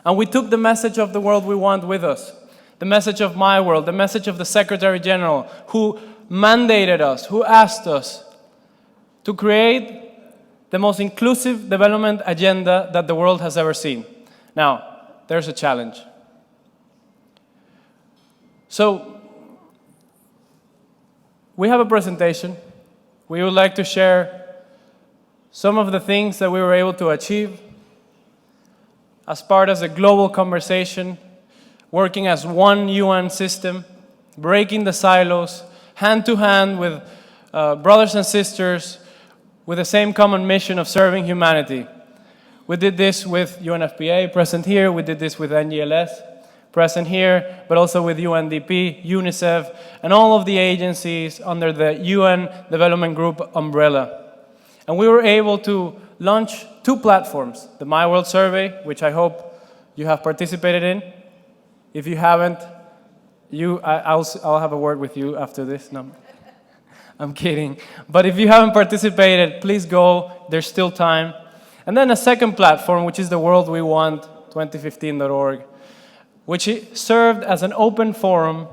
And we took the message of the world we want with us. The message of my world, the message of the Secretary General, who mandated us, who asked us to create the most inclusive development agenda that the world has ever seen. Now, there's a challenge. So, we have a presentation. We would like to share some of the things that we were able to achieve as part of a global conversation, working as one UN system, breaking the silos, hand to hand with brothers and sisters with the same common mission of serving humanity. We did this with UNFPA, present here. We did this with NGLS, present here, but also with UNDP, UNICEF, and all of the agencies under the UN Development Group umbrella. And we were able to launch 2 platforms, the My World Survey, which I hope you have participated in. If you haven't, I'll have a word with you after this. No, I'm kidding. But if you haven't participated, please go. There's still time. And then a second platform, which is the World We Want, 2015.org, which served as an open forum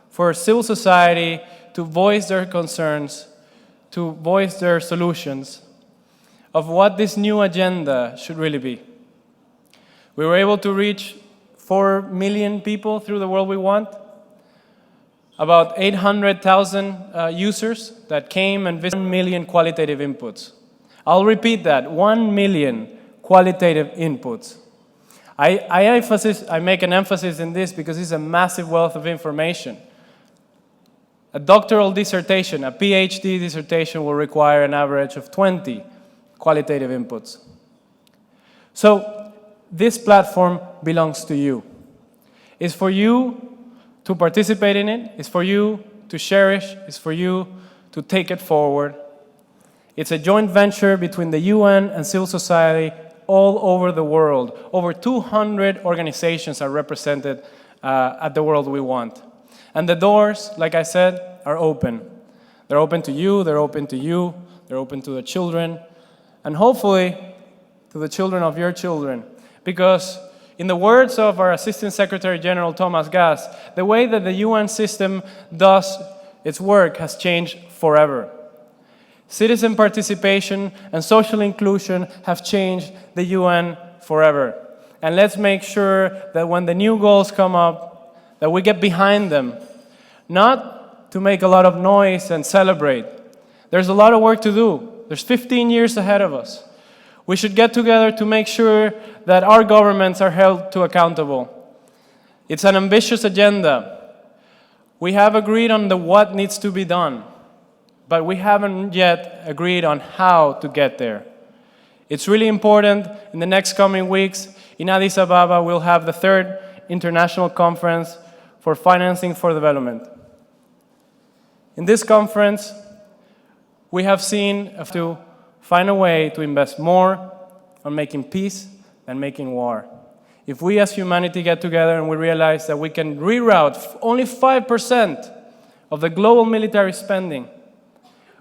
for civil society to voice their concerns, to voice their solutions of what this new agenda should really be. We were able to reach 4 million people through the World We Want, about 800,000 users that came and visited, 1 million qualitative inputs. I'll repeat that, 1 million qualitative inputs. I make an emphasis in this because it's a massive wealth of information. A doctoral dissertation, a PhD dissertation will require an average of 20 qualitative inputs. So this platform belongs to you. It's for you to participate in it. It's for you to cherish. It's for you to take it forward. It's a joint venture between the UN and civil society all over the world. Over 200 organizations are represented at the World We Want. And the doors, like I said, are open. They're open to you, they're open to you, they're open to the children, and hopefully to the children of your children. Because in the words of our Assistant Secretary General Thomas Gass, the way that the UN system does its work has changed forever. Citizen participation and social inclusion have changed the UN forever. And let's make sure that when the new goals come up, that we get behind them. Not to make a lot of noise and celebrate. There's a lot of work to do. There's 15 years ahead of us. We should get together to make sure that our governments are held to accountable. It's an ambitious agenda. We have agreed on the what needs to be done, but we haven't yet agreed on how to get there. It's really important. In the next coming weeks, in Addis Ababa, we'll have the 3rd International Conference for Financing for Development. In this conference, we have seen to find a way to invest more on making peace than making war. If we as humanity get together and we realize that we can reroute only 5% of the global military spending,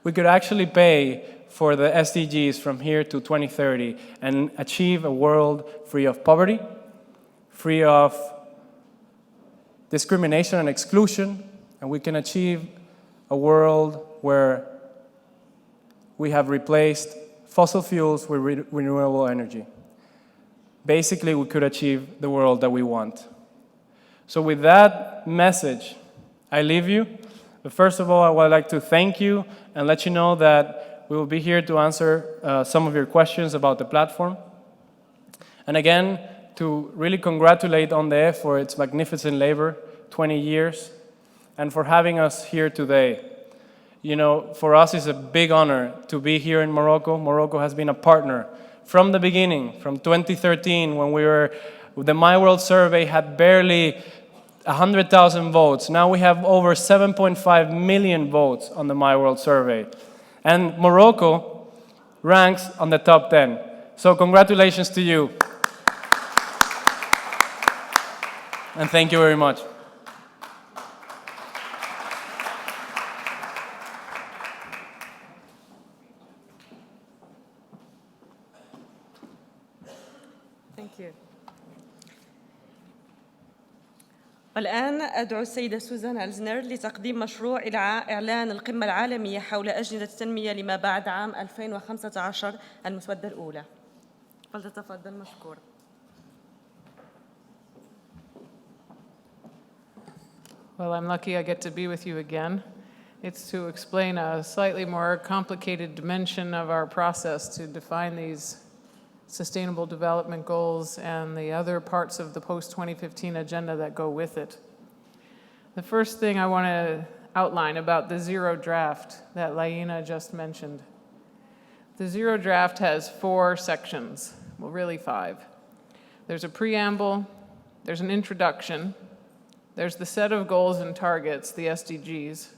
we could actually pay for the SDGs from here to 2030 and achieve a world free of poverty, free of discrimination and exclusion, and we can achieve a world where we have replaced fossil fuels with renewable energy. Basically, we could achieve the world that we want. So with that message, I leave you. But first of all, I would like to thank you and let you know that we will be here to answer some of your questions about the platform. And again, to really congratulate ONDE for its magnificent labor, 20 years, and for having us here today. You know, for us it's a big honor to be here in Morocco. Morocco has been a partner from the beginning, from 2013, when the My World survey had barely 100,000 votes. Now we have over 7.5 million votes on the My World survey. And Morocco ranks on the top 10. So congratulations to you. And thank you very much. Thank you. والآن أدعو السيدة سوزان ألزنر لتقديم مشروع إعلان القمة العالمية حول أجندة التنمية لما بعد عام 2015 المسودة الأولى. فلتتفضل مشكورة. Well, I'm lucky I get to be with you again. It's to explain a slightly more complicated dimension of our process to define these Sustainable Development Goals and the other parts of the post-2015 agenda that go with it. The first thing I want to outline about the zero draft that Laina just mentioned. The zero draft has 4 sections, well, really 5. There's a preamble, there's an introduction, there's the set of goals and targets, the SDGs,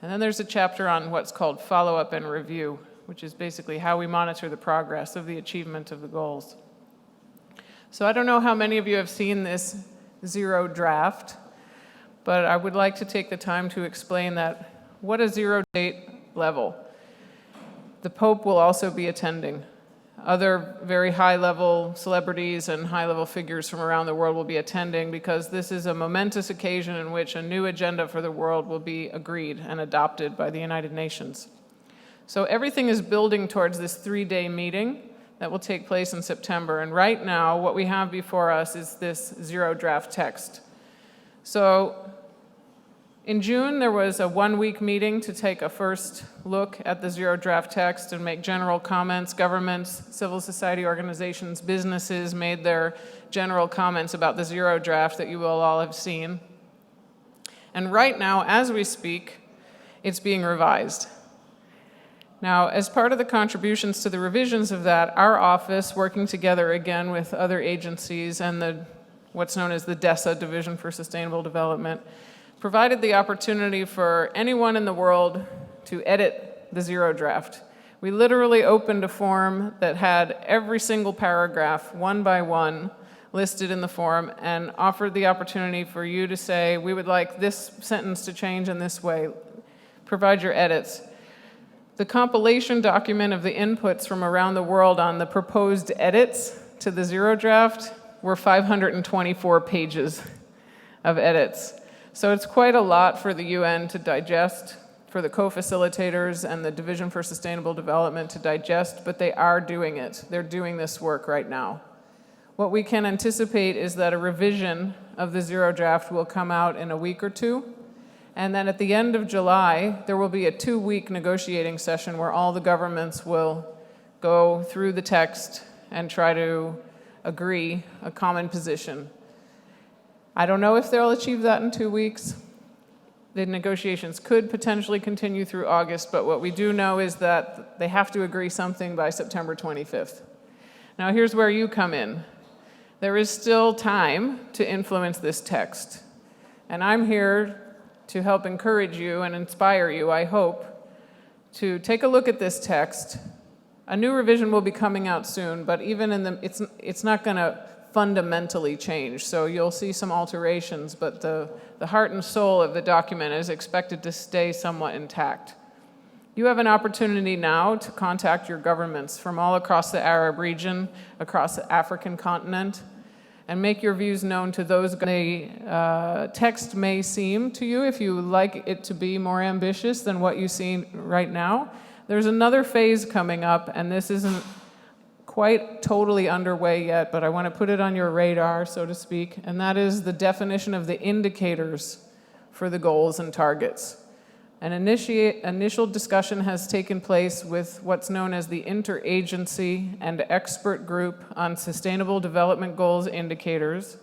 and then there's a chapter on what's called follow-up and review, which is basically how we monitor the progress of the achievement of the goals. So I don't know how many of you have seen this zero draft, but I would like to take the time to explain that what a zero date level. The Pope will also be attending. Other very high-level celebrities and high-level figures from around the world will be attending because this is a momentous occasion in which a new agenda for the world will be agreed and adopted by the United Nations. So everything is building towards this 3-day meeting that will take place in September. And right now, what we have before us is this zero draft text. So in June, there was a 1-week meeting to take a first look at the zero draft text and make general comments. Governments, civil society organizations, businesses made their general comments about the zero draft that you will all have seen. And right now, as we speak, it's being revised. Now, as part of the contributions to the revisions of that, our office, working together again with other agencies and what's known as the DESA, Division for Sustainable Development, provided the opportunity for anyone in the world to edit the zero draft. We literally opened a form that had every single paragraph, one by one, listed in the form and offered the opportunity for you to say, we would like this sentence to change in this way. Provide your edits. The compilation document of the inputs from around the world on the proposed edits to the zero draft were 524 pages of edits. So it's quite a lot for the UN to digest, for the co-facilitators and the Division for Sustainable Development to digest, but they are doing it. They're doing this work right now. What we can anticipate is that a revision of the zero draft will come out in a week or 2, and then at the end of July, there will be a 2-week negotiating session where all the governments will go through the text and try to agree a common position. I don't know if they'll achieve that in 2 weeks. The negotiations could potentially continue through August, but what we do know is that they have to agree something by September 25th. Now here's where you come in. There is still time to influence this text, and I'm here to help encourage you and inspire you, I hope, to take a look at this text. A new revision will be coming out soon, but even in it's not going to fundamentally change. So you'll see some alterations, but the heart and soul of the document is expected to stay somewhat intact. You have an opportunity now to contact your governments from all across the Arab region, across the African continent, and make your views known to those. The text may seem to you, if you like it to be more ambitious than what you see right now, there's another phase coming up, and this isn't quite totally underway yet, but I want to put it on your radar, so to speak, and that is the definition of the indicators for the goals and targets. An initial discussion has taken place with what's known as the Interagency and Expert Group on Sustainable Development Goals Indicators,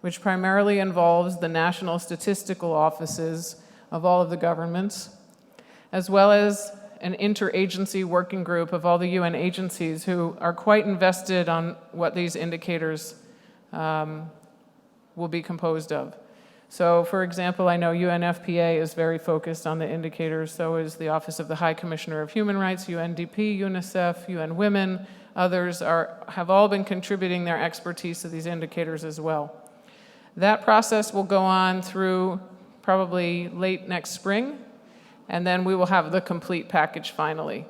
which primarily involves the national statistical offices of all of the governments, as well as an interagency working group of all the UN agencies who are quite invested on what these indicators will be composed of. So, for example, I know UNFPA is very focused on the indicators, so is the Office of the High Commissioner of Human Rights, UNDP, UNICEF, UN Women. Others have all been contributing their expertise to these indicators as well. That process will go on through probably late next spring, and then we will have the complete package finally.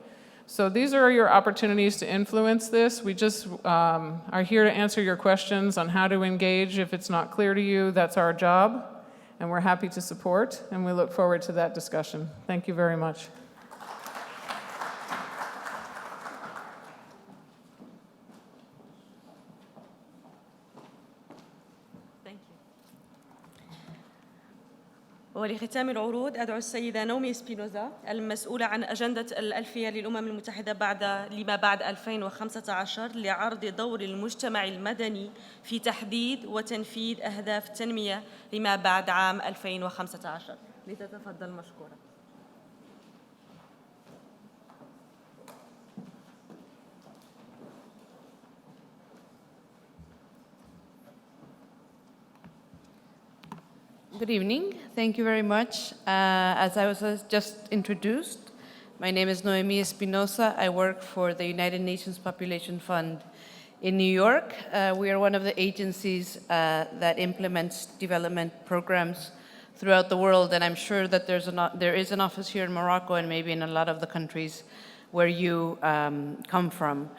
So these are your opportunities to influence this. We just are here to answer your questions on how to engage. If it's not clear to you, that's our job, and we're happy to support, and we look forward to that discussion. Thank you very much. ولختام العروض أدعو السيدة نومي سبينوزا المسؤولة عن أجندة الألفية للأمم المتحدة لما بعد 2015 لعرض دور المجتمع المدني في تحديد وتنفيذ أهداف التنمية لما بعد عام 2015. لتتفضل مشكورة. Good evening. Thank you very much. As I was just introduced, my name is Noemi Espinosa. I work for the United Nations Population Fund in New York. We are one of the agencies that implements development programs throughout the world, and I'm sure that there is an office here in Morocco and maybe in a lot of the countries where you come from.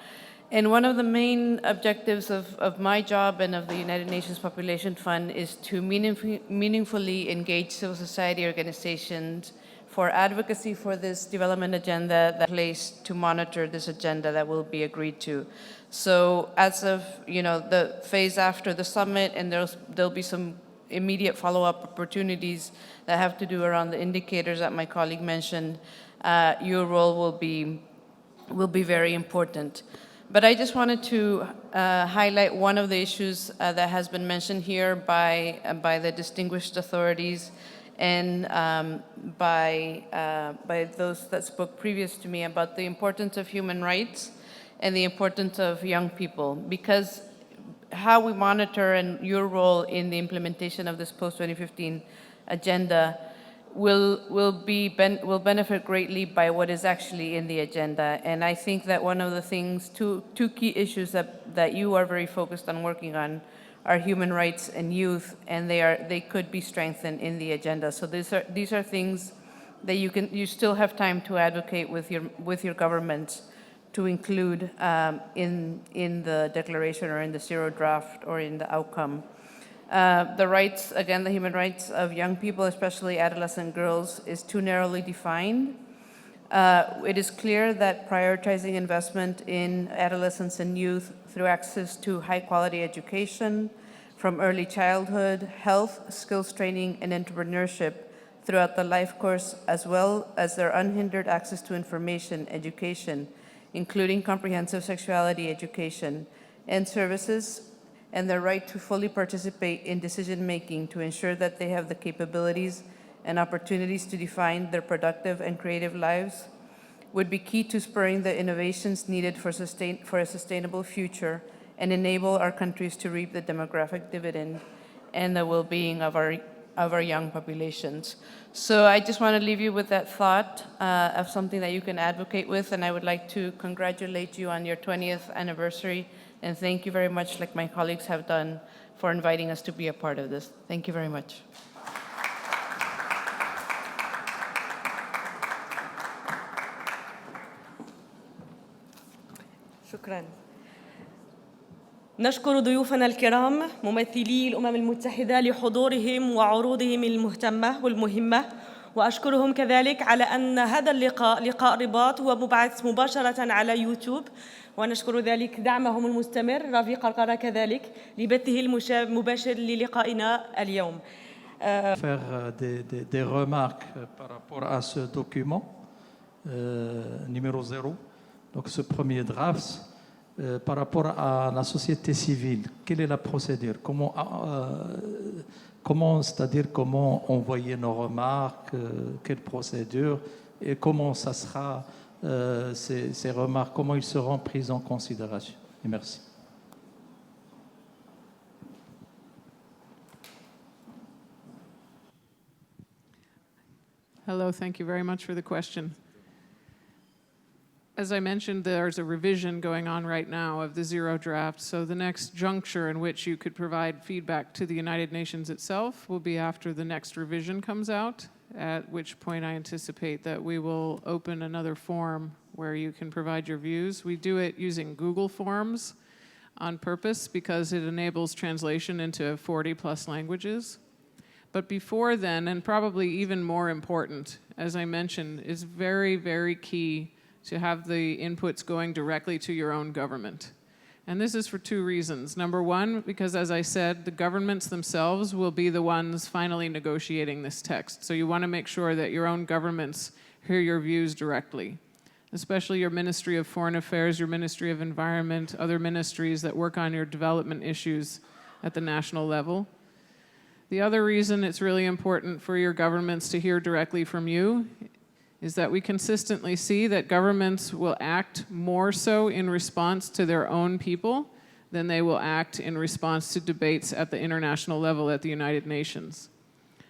And one of the main objectives of my job and of the United Nations Population Fund is to meaningfully engage civil society organizations for advocacy for this development agenda that's placed to monitor this agenda that will be agreed to. So as of the phase after the summit, and there'll be some immediate follow-up opportunities that have to do around the indicators that my colleague mentioned, your role will be very important. But I just wanted to highlight one of the issues that has been mentioned here by the distinguished authorities and by those that spoke previous to me about the importance of human rights and the importance of young people, because how we monitor and your role in the implementation of this post-2015 agenda will benefit greatly by what is actually in the agenda. And I think that one of the things, two key issues that you are very focused on working on are human rights and youth, and they could be strengthened in the agenda. So these are things that you still have time to advocate with your government to include in the declaration or in the zero draft or in the outcome. The rights, again, the human rights of young people, especially adolescent girls, is too narrowly defined. It is clear that prioritizing investment in adolescents and youth through access to high-quality education from early childhood, health, skills training, and entrepreneurship throughout the life course, as well as their unhindered access to information, education, including comprehensive sexuality education and services, and their right to fully participate in decision-making to ensure that they have the capabilities and opportunities to define their productive and creative lives would be key to spurring the innovations needed for a sustainable future and enable our countries to reap the demographic dividend and the well-being of our young populations. So I just want to leave you with that thought of something that you can advocate with, and I would like to congratulate you on your 20th anniversary, and thank you very much, like my colleagues have done, for inviting us to be a part of this. Thank you very much. شكراً. نشكر ضيوفنا الكرام ممثلي الأمم المتحدة لحضورهم وعروضهم المهتمة والمهمة، وأشكرهم كذلك على أن هذا اللقاء لقاء رباط هو مبعث مباشرة على يوتيوب، ونشكر ذلك دعمهم المستمر رفيق القرى كذلك لبثه المباشر للقائنا اليوم. Faire des remarques par rapport à ce document numéro 0, donc ce premier draft, par rapport à la société civile. Quelle est la procédure? C'est-à-dire comment envoyer nos remarques, quelle procédure et comment ça sera, ces remarques, comment ils seront prises en considération. Et merci. Hello, thank you very much for the question. As I mentioned, there's a revision going on right now of the 0 draft, so the next juncture in which you could provide feedback to the United Nations itself will be after the next revision comes out, at which point I anticipate that we will open another form where you can provide your views. We do it using Google Forms on purpose because it enables translation into 40+ languages. But before then, and probably even more important, as I mentioned, is very, very key to have the inputs going directly to your own government. And this is for 2 reasons. Number one, because as I said, the governments themselves will be the ones finally negotiating this text. So you want to make sure that your own governments hear your views directly, especially your Ministry of Foreign Affairs, your Ministry of Environment, other ministries that work on your development issues at the national level. The other reason it's really important for your governments to hear directly from you is that we consistently see that governments will act more so in response to their own people than they will act in response to debates at the international level at the United Nations.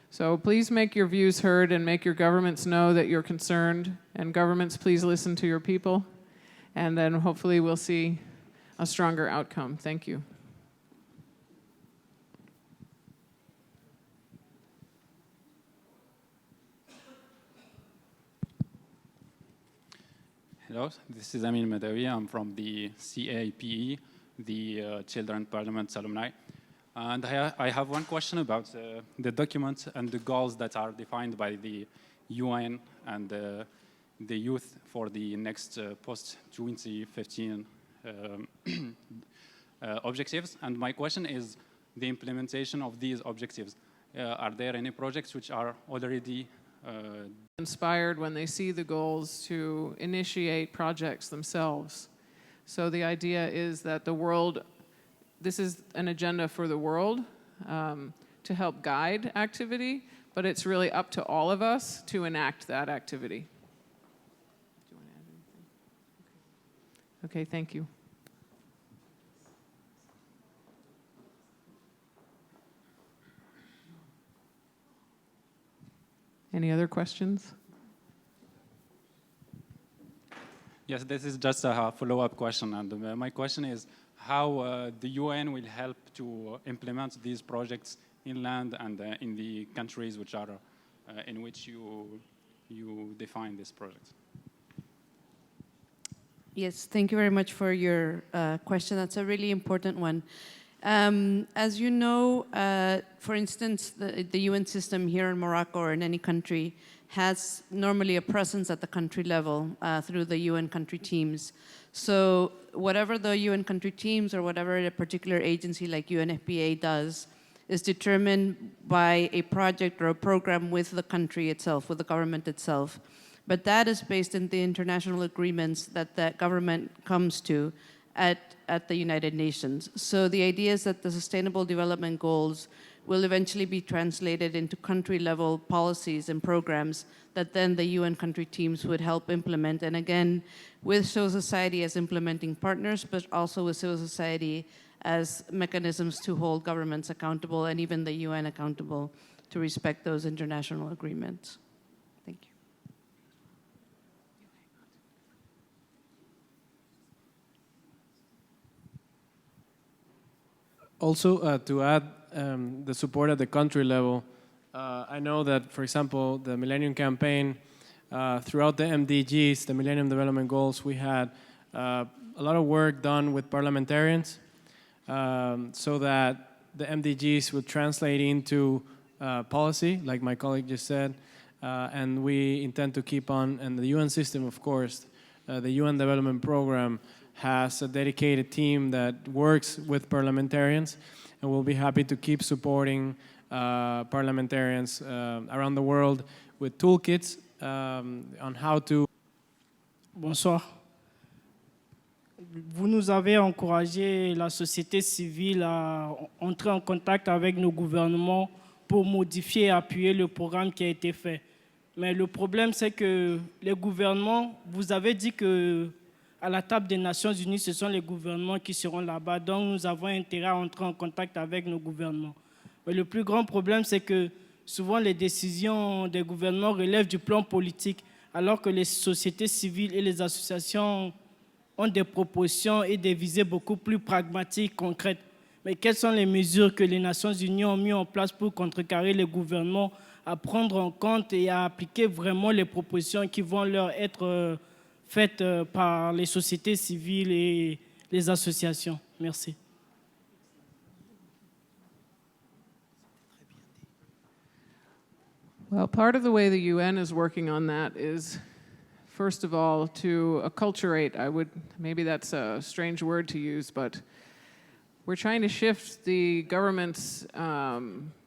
So please make your views heard and make your governments know that you're concerned, and governments, please listen to your people, and then hopefully we'll see a stronger outcome. Thank you. Hello, this is Amin Madawi. I'm from the CAPE, the Children Parliament alumni. And I have one question about the document and the goals that are defined by the UN and the youth for the next post-2015 objectives. And my question is the implementation of these objectives. Are there any projects which are already inspired when they see the goals to initiate projects themselves? So the idea is that the world, this is an agenda for the world to help guide activity, but it's really up to all of us to enact that activity. Do you want to add anything? Okay, thank you. Any other questions? Yes, this is just a follow-up question. And my question is how the UN will help to implement these projects inland and in the countries which are in which you define this project. Yes, thank you very much for your question. That's a really important one. As you know, for instance, the UN system here in Morocco or in any country has normally a presence at the country level through the UN country teams. So whatever the UN country teams or whatever a particular agency like UNFPA does is determined by a project or a program with the country itself, with the government itself. But that is based in the international agreements that that government comes to at the United Nations. So the idea is that the Sustainable Development Goals will eventually be translated into country-level policies and programs that then the UN country teams would help implement. And again, with civil society as implementing partners, but also with civil society as mechanisms to hold governments accountable and even the UN accountable to respect those international agreements. Thank you. Also, to add the support at the country level, I know that, for example, the Millennium Campaign, throughout the MDGs, the Millennium Development Goals, we had a lot of work done with parliamentarians so that the MDGs would translate into policy, like my colleague just said, and we intend to keep on, and the UN system, of course, the UN Development Program has a dedicated team that works with parliamentarians, and we'll be happy to keep supporting parliamentarians around the world with toolkits on how to. Bonsoir. Vous nous avez encouragé la société civile à entrer en contact avec nos gouvernements pour modifier et appuyer le programme qui a été fait. Mais le problème, c'est que les gouvernements, vous avez dit que à la table des Nations Unies, ce sont les gouvernements qui seront là-bas. Donc, nous avons intérêt à entrer en contact avec nos gouvernements. Mais le plus grand problème, c'est que souvent les décisions des gouvernements relèvent du plan politique, alors que les sociétés civiles et les associations ont des propositions et des visées beaucoup plus pragmatiques, concrètes. Mais quelles sont les mesures que les Nations Unies ont mises en place pour contrecarrer les gouvernements à prendre en compte et à appliquer vraiment les propositions qui vont leur être faites par les sociétés civiles et les associations? Merci. Well, part of the way the UN is working on that is, first of all, to acculturate. Maybe that's a strange word to use, but we're trying to shift the government's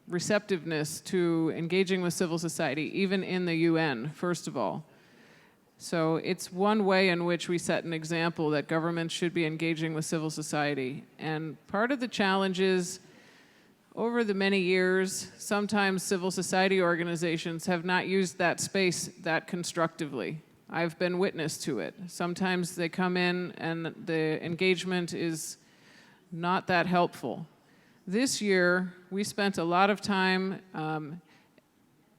receptiveness to engaging with civil society, even in the UN, first of all. So it's one way in which we set an example that governments should be engaging with civil society. And part of the challenge is, over the many years, sometimes civil society organizations have not used that space that constructively. I've been witness to it. Sometimes they come in and the engagement is not that helpful. This year, we spent a lot of time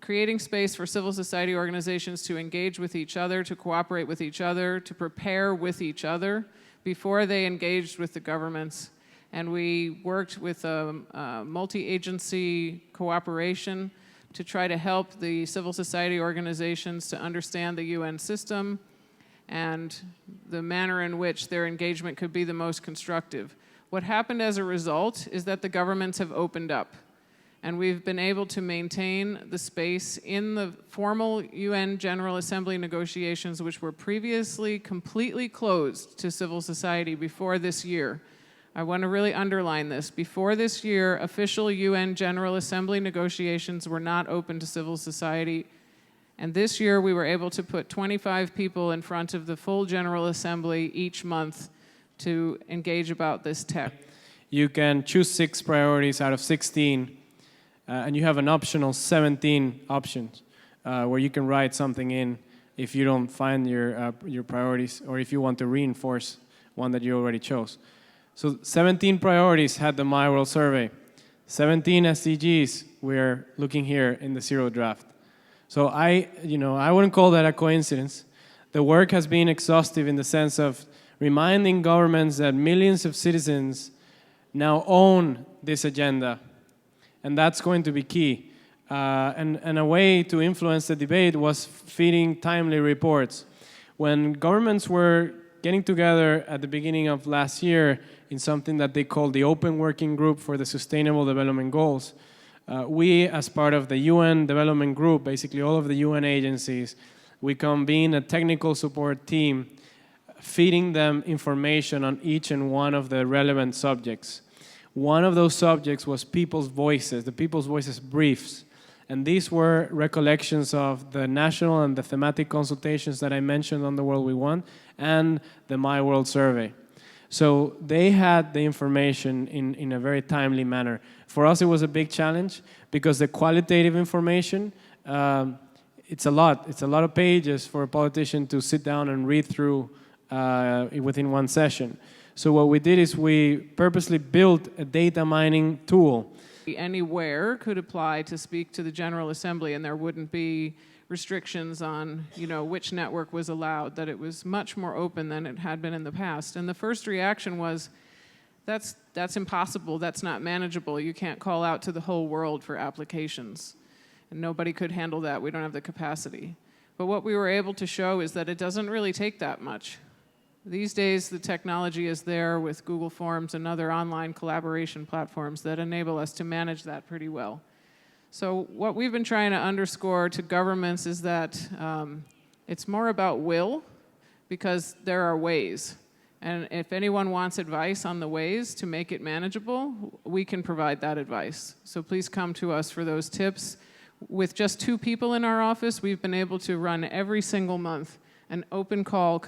creating space for civil society organizations to engage with each other, to cooperate with each other, to prepare with each other before they engaged with the governments. And we worked with a multi-agency cooperation to try to help the civil society organizations to understand the UN system and the manner in which their engagement could be the most constructive. What happened as a result is that the governments have opened up, and we've been able to maintain the space in the formal UN General Assembly negotiations, which were previously completely closed to civil society before this year. I want to really underline this. Before this year, official UN General Assembly negotiations were not open to civil society. And this year, we were able to put 25 people in front of the full General Assembly each month to engage about this tech. You can choose 6 priorities out of 16, and you have an optional 17 options where you can write something in if you don't find your priorities, or if you want to reinforce one that you already chose. So 17 priorities had the My World survey. 17 SDGs we're looking here in the Zero draft. So I wouldn't call that a coincidence. The work has been exhaustive in the sense of reminding governments that millions of citizens now own this agenda, and that's going to be key. And a way to influence the debate was feeding timely reports. When governments were getting together at the beginning of last year in something that they called the Open Working Group for the Sustainable Development Goals, we, as part of the UN Development Group, basically all of the UN agencies, we convened a technical support team feeding them information on each and one of the relevant subjects. One of those subjects was People's Voices, the People's Voices briefs. And these were recollections of the national and the thematic consultations that I mentioned on the World We Want and the My World survey. So they had the information in a very timely manner. For us, it was a big challenge because the qualitative information, it's a lot. It's a lot of pages for a politician to sit down and read through within one session. So what we did is we purposely built a data mining tool. Anywhere could apply to speak to the General Assembly, and there wouldn't be restrictions on, which network was allowed, that it was much more open than it had been in the past. And the first reaction was, that's impossible, that's not manageable. You can't call out to the whole world for applications. And nobody could handle that, we don't have the capacity. But what we were able to show is that it doesn't really take that much. These days, the technology is there with Google Forms and other online collaboration platforms that enable us to manage that pretty well. So what we've been trying to underscore to governments is that it's more about will, because there are ways. And if anyone wants advice on the ways to make it manageable, we can provide that advice. So please come to us for those tips. With just 2 people in our office, we've been able to run every single month an open call,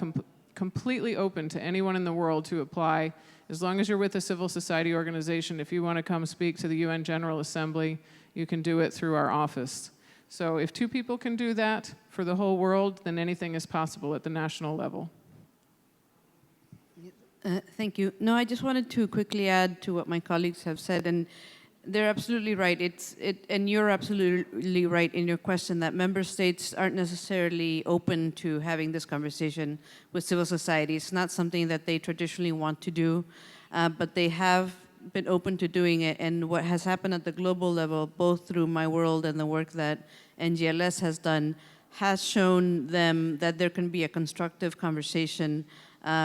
completely open to anyone in the world to apply. As long as you're with a civil society organization, if you want to come speak to the UN General Assembly, you can do it through our office. So if 2 people can do that for the whole world, then anything is possible at the national level. Thank you. No, I just wanted to quickly add to what my colleagues have said, and they're absolutely right. And you're absolutely right in your question that member states aren't necessarily open to having this conversation with civil society. It's not something that they traditionally want to do, but they have been open to doing it. And what has happened at the global level, both through my world and the work that NGLS has done, has shown them that there can be a constructive conversation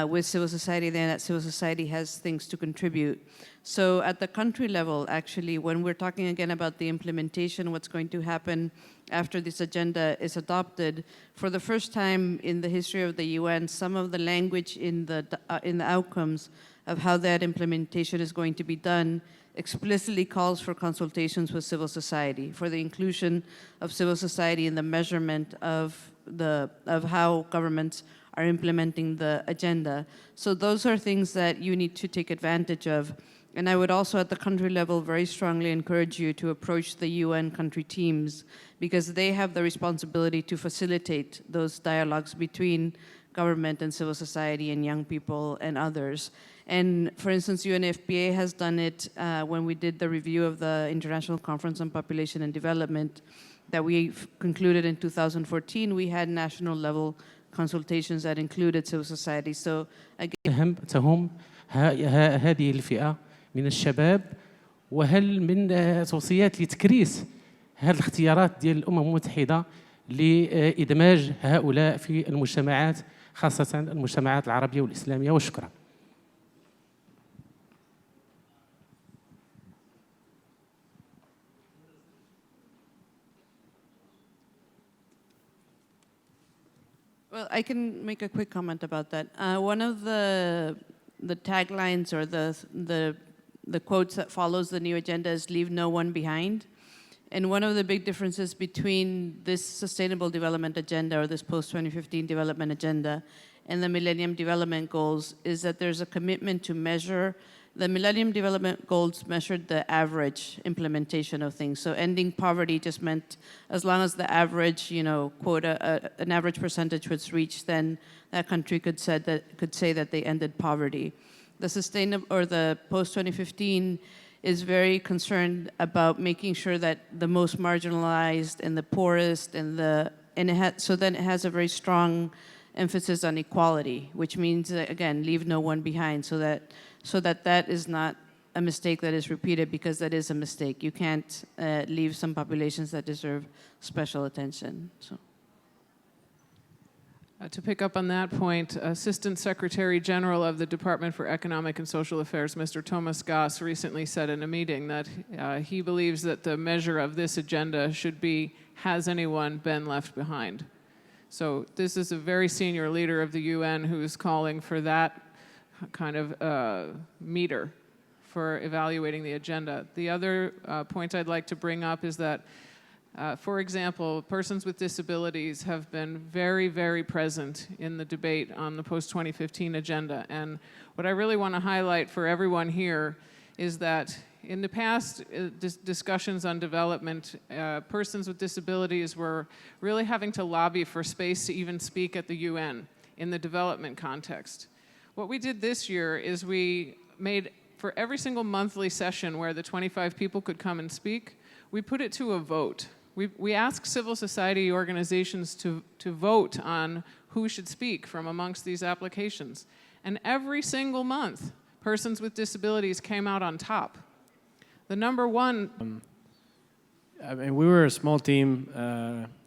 with civil society, then that civil society has things to contribute. So at the country level, actually, when we're talking again about the implementation, what's going to happen after this agenda is adopted, for the first time in the history of the UN, some of the language in the outcomes of how that implementation is going to be done explicitly calls for consultations with civil society, for the inclusion of civil society in the measurement of how governments are implementing the agenda. So those are things that you need to take advantage of. And I would also at the country level very strongly encourage you to approach the UN country teams, because they have the responsibility to facilitate those dialogues between government and civil society and young people and others. And for instance, UNFPA has done it when we did the review of the International Conference on Population and Development that we concluded in 2014. We had national level consultations that included civil society. So again, تهم هذه الفئة من الشباب، وهل من توصيات لتكريس هذه الاختيارات ديال الأمم المتحدة لإدماج هؤلاء في المجتمعات، خاصة المجتمعات العربية والإسلامية؟ وشكرا. Well, I can make a quick comment about that. One of the taglines or the quotes that follows the new agenda is "Leave no one behind." And one of the big differences between this Sustainable Development Agenda or this post-2015 development agenda and the Millennium Development Goals is that there's a commitment to measure. The Millennium Development Goals measured the average implementation of things. So ending poverty just meant as long as the average, quota, an average percentage was reached, then that country could say that they ended poverty. The post-2015 is very concerned about making sure that the most marginalized and the poorest so then it has a very strong emphasis on equality, which means again, leave no one behind, so that is not a mistake that is repeated, because that is a mistake. You can't leave some populations that deserve special attention. So. To pick up on that point, Assistant Secretary General of the Department for Economic and Social Affairs, Mr. Thomas Goss, recently said in a meeting that he believes that the measure of this agenda should be, has anyone been left behind? So this is a very senior leader of the UN who is calling for that kind of meter for evaluating the agenda. The other point I'd like to bring up is that for example, persons with disabilities have been very, very present in the debate on the post-2015 agenda. And what I really want to highlight for everyone here is that in the past discussions on development, persons with disabilities were really having to lobby for space to even speak at the UN in the development context. What we did this year is we made, for every single monthly session where the 25 people could come and speak, we put it to a vote. We asked civil society organizations to vote on who should speak from amongst these applications. And every single month, persons with disabilities came out on top. The number one... I mean, we were a small team,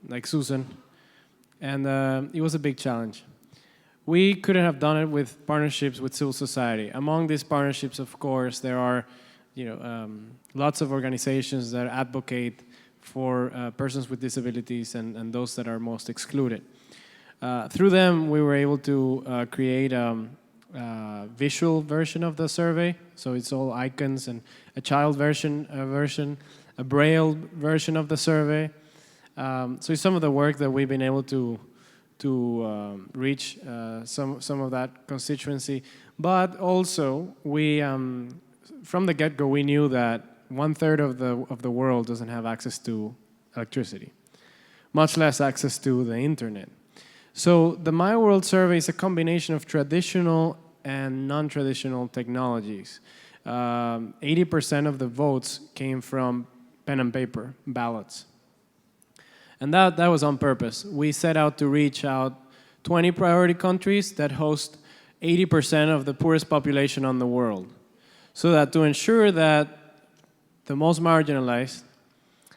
like Susan, and it was a big challenge. We couldn't have done it with partnerships with civil society. Among these partnerships, of course, there are lots of organizations that advocate for persons with disabilities and those that are most excluded. Through them, we were able to create visual version of the survey, so it's all icons, and a child version, a braille version of the survey. So some of the work that we've been able to reach some of that constituency, but also we from the get-go we knew that 1/3 of the world doesn't have access to electricity, much less access to the internet. So the My World survey is a combination of traditional and non-traditional technologies. 80% of the votes came from pen and paper ballots. And that was on purpose. We set out to reach out 20 priority countries that host 80% of the poorest population on the world, so that to ensure that the most marginalized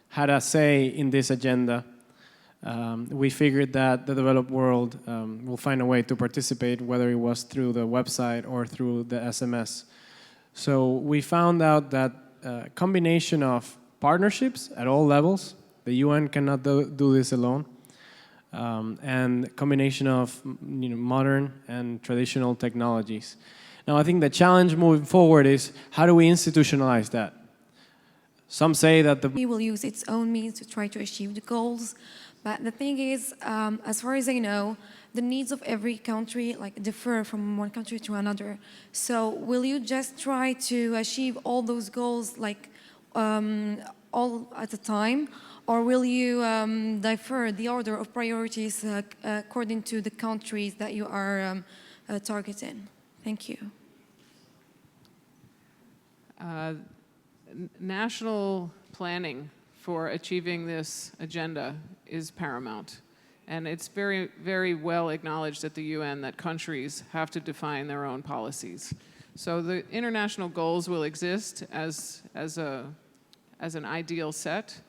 had a say in this agenda, we figured that the developed world will find a way to participate, whether it was through the website or through the SMS. So we found out that a combination of partnerships at all levels, the UN cannot do this alone, and a combination of modern and traditional technologies. Now I think the challenge moving forward is how do we institutionalize that? Some say that we will use its own means to try to achieve the goals. But the thing is, as far as I know, the needs of every country differ from one country to another. So will you just try to achieve all those goals all at a time? Or will you differ the order of priorities according to the countries that you are targeting? Thank you. National planning for achieving this agenda is paramount. And it's very, very well acknowledged at the UN that countries have to define their own policies. So the international goals will exist as an ideal set,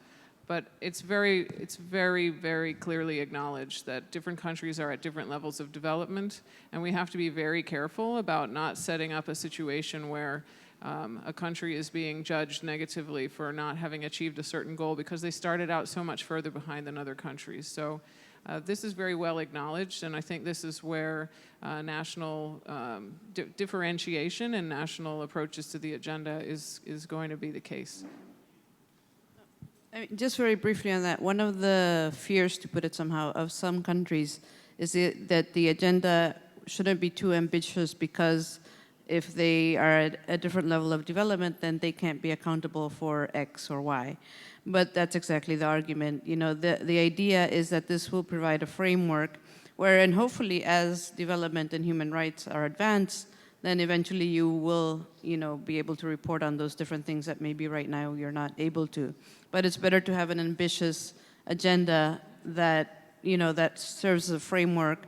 but it's very, very clearly acknowledged that different countries are at different levels of development, and we have to be very careful about not setting up a situation where a country is being judged negatively for not having achieved a certain goal because they started out so much further behind than other countries. So this is very well acknowledged, and I think this is where national differentiation and national approaches to the agenda is going to be the case. I mean, just very briefly on that, one of the fears, to put it somehow, of some countries is that the agenda shouldn't be too ambitious because if they are at a different level of development, then they can't be accountable for X or Y. But that's exactly the argument. The idea is that this will provide a framework wherein hopefully as development and human rights are advanced, then eventually you will, be able to report on those different things that maybe right now you're not able to. But it's better to have an ambitious agenda that, that serves as a framework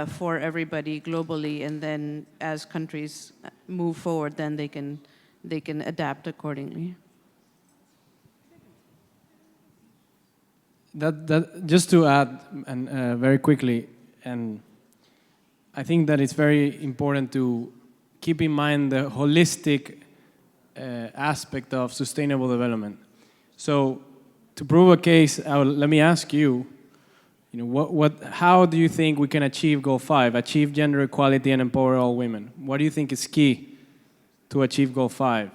for everybody globally, and then as countries move forward, then they can adapt accordingly. That just to add, and very quickly, and I think that it's very important to keep in mind the holistic aspect of sustainable development. So, to prove a case, let me ask you, how do you think we can achieve Goal 5, achieve gender equality and empower all women? What do you think is key to achieve Goal 5?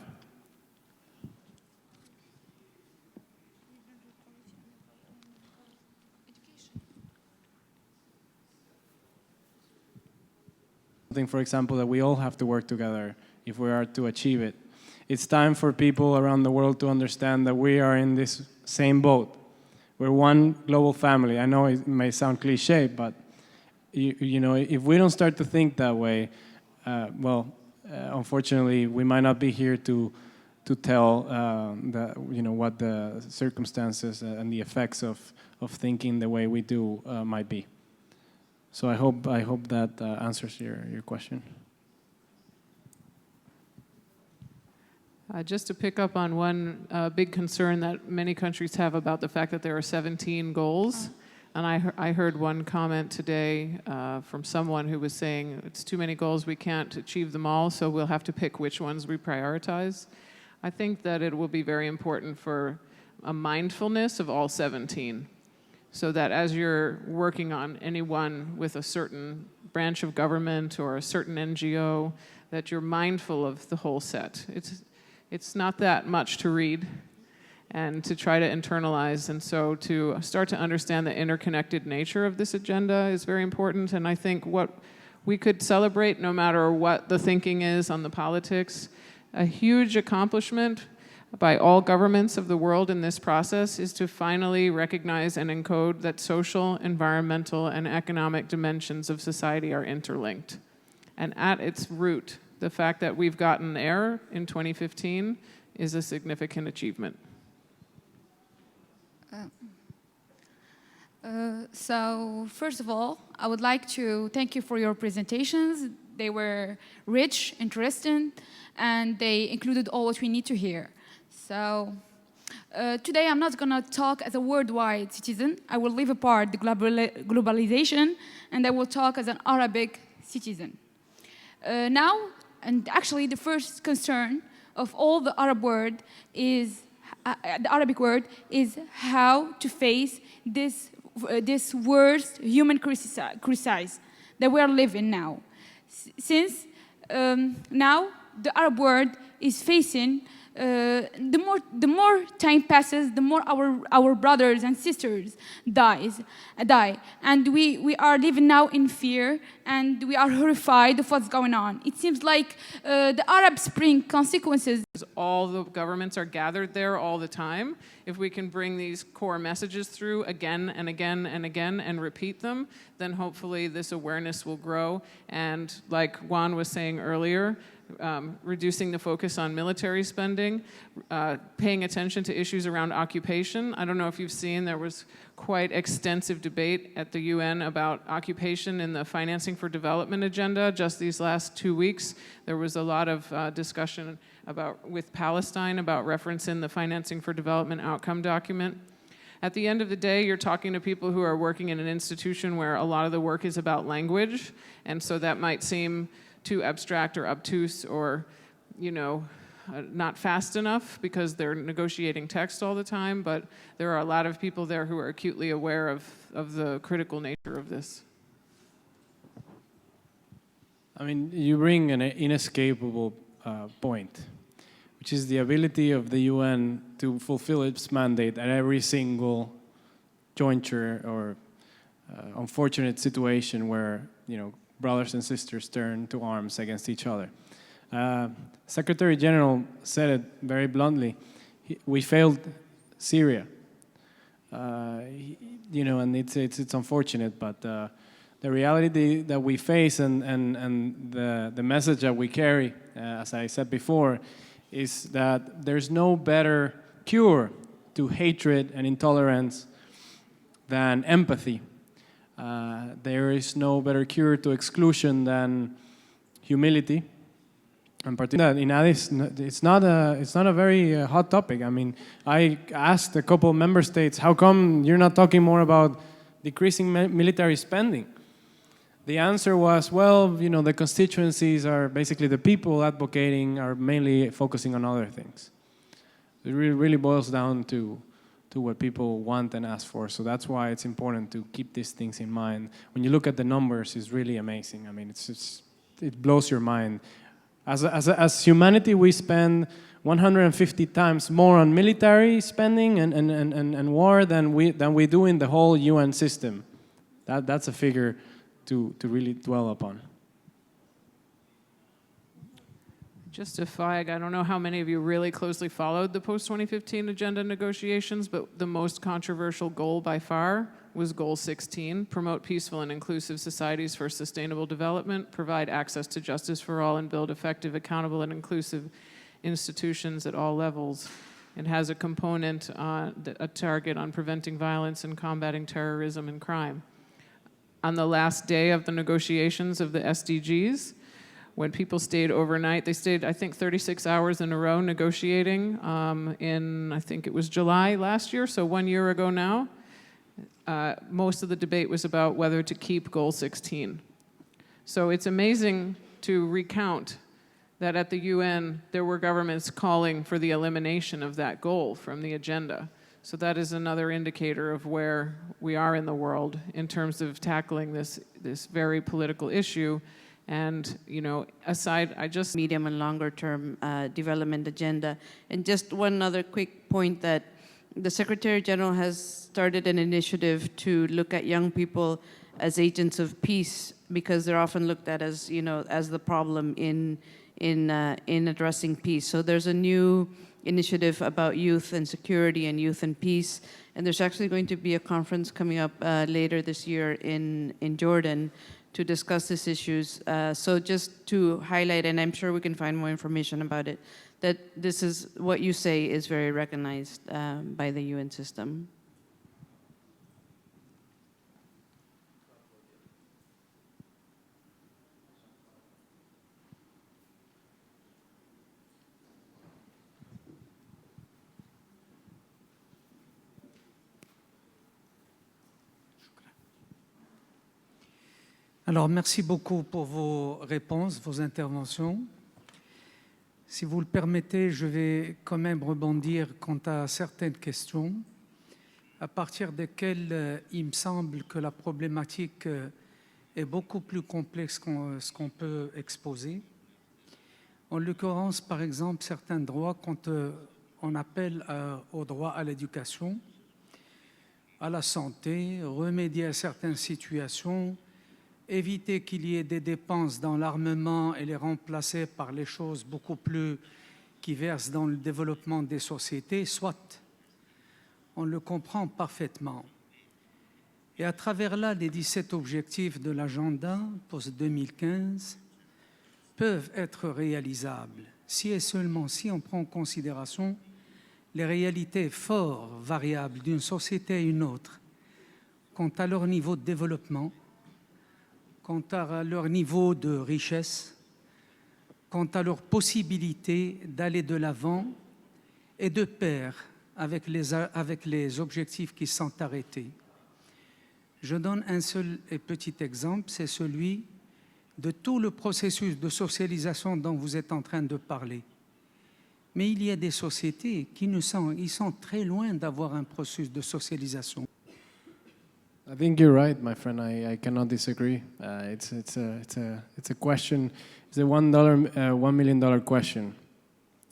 Something, for example, that we all have to work together if we are to achieve it. It's time for people around the world to understand that we are in this same boat. We're one global family. I know it may sound cliche, but if we don't start to think that way, unfortunately, we might not be here to tell what the circumstances and the effects of thinking the way we do might be. So I hope that answers your question. Just to pick up on one big concern that many countries have about the fact that there are 17 goals. And I heard one comment today from someone who was saying, it's too many goals, we can't achieve them all, so we'll have to pick which ones we prioritize. I think that it will be very important for a mindfulness of all 17, so that as you're working on any one with a certain branch of government or a certain NGO, that you're mindful of the whole set. It's not that much to read and to try to internalize, and so to start to understand the interconnected nature of this agenda is very important. And I think what we could celebrate, no matter what the thinking is on the politics, a huge accomplishment by all governments of the world in this process is to finally recognize and encode that social, environmental, and economic dimensions of society are interlinked. And at its root, the fact that we've gotten there in 2015 is a significant achievement. So first of all, I would like to thank you for your presentations. They were rich, interesting, and they included all what we need to hear. So today I'm not going to talk as a worldwide citizen. I will leave apart the globalization, and I will talk as an Arabic citizen. Now, and actually the first concern of all the Arab word is, the Arabic word is how to face this worst human crisis that we are living now. Since now the Arab world is facing, the more time passes, the more our brothers and sisters die, and we are living now in fear, and we are horrified of what's going on. It seems like the Arab Spring consequences. All the governments are gathered there all the time. If we can bring these core messages through again and again and again and repeat them, then hopefully this awareness will grow. And like Juan was saying earlier, reducing the focus on military spending, paying attention to issues around occupation. I don't know if you've seen, there was quite extensive debate at the UN about occupation in the Financing for Development agenda. Just these last 2 weeks, there was a lot of discussion with Palestine about referencing the Financing for Development outcome document. At the end of the day, you're talking to people who are working in an institution where a lot of the work is about language, and so that might seem too abstract or obtuse or, not fast enough because they're negotiating text all the time, but there are a lot of people there who are acutely aware of the critical nature of this. I mean, you bring an inescapable point, which is the ability of the UN to fulfill its mandate at every single juncture or unfortunate situation where, brothers and sisters turn to arms against each other. Secretary General said it very bluntly. We failed Syria. And it's unfortunate, but the reality that we face and the message that we carry, as I said before, is that there's no better cure to hatred and intolerance than empathy. There is no better cure to exclusion than humility. And particularly in Addis, it's not a very hot topic. I mean, I asked a couple of member states, how come you're not talking more about decreasing military spending? The answer was, well, the constituencies are basically the people advocating are mainly focusing on other things. It really boils down to what people want and ask for. So that's why it's important to keep these things in mind. When you look at the numbers, it's really amazing. I mean, it blows your mind. As humanity, we spend 150 times more on military spending and war than we do in the whole UN system. That's a figure to really dwell upon. Just a flag, I don't know how many of you really closely followed the post-2015 agenda negotiations, but the most controversial goal by far was goal 16, promote peaceful and inclusive societies for sustainable development, provide access to justice for all, and build effective, accountable, and inclusive institutions at all levels. It has a component, a target on preventing violence and combating terrorism and crime. On the last day of the negotiations of the SDGs, when people stayed overnight, they stayed, I think, 36 hours in a row negotiating in, I think it was July last year, so 1 year ago now. Most of the debate was about whether to keep goal 16. So it's amazing to recount that at the UN, there were governments calling for the elimination of that goal from the agenda. So that is another indicator of where we are in the world in terms of tackling this very political issue. And, you know, aside, I just... medium and longer term development agenda. And just one other quick point, that the Secretary General has started an initiative to look at young people as agents of peace, because they're often looked at as, you know, as the problem in addressing peace. So there's a new initiative about youth and security and youth and peace. And there's actually going to be a conference coming up later this year in Jordan to discuss these issues. So just to highlight, and I'm sure we can find more information about it, that this is what you say is very recognized by the UN system. Alors, merci beaucoup pour vos réponses, vos interventions. Si vous le permettez, je vais quand même rebondir quant à certaines questions, à partir desquelles il me semble que la problématique est beaucoup plus complexe que ce qu'on peut exposer. En l'occurrence, par exemple, certains droits, quand on appelle au droit à l'éducation, à la santé, remédier à certaines situations, éviter qu'il y ait des dépenses dans l'armement et les remplacer par les choses beaucoup plus qui versent dans le développement des sociétés, soit on le comprend parfaitement. Et à travers là, les 17 objectifs de l'agenda post-2015 peuvent être réalisables si et seulement si on prend en considération les réalités fort variables d'une société à une autre quant à leur niveau de développement, quant à leur niveau de richesse, quant à leur possibilité d'aller de l'avant et de pair avec les objectifs qui sont arrêtés. Je donne un seul et petit exemple, c'est celui de tout le processus de socialisation dont vous êtes en train de parler. Mais il y a des sociétés qui ils sont très loin d'avoir un processus de socialisation. I think you're right, my friend. I cannot disagree. It's a question. It's a $1 million question.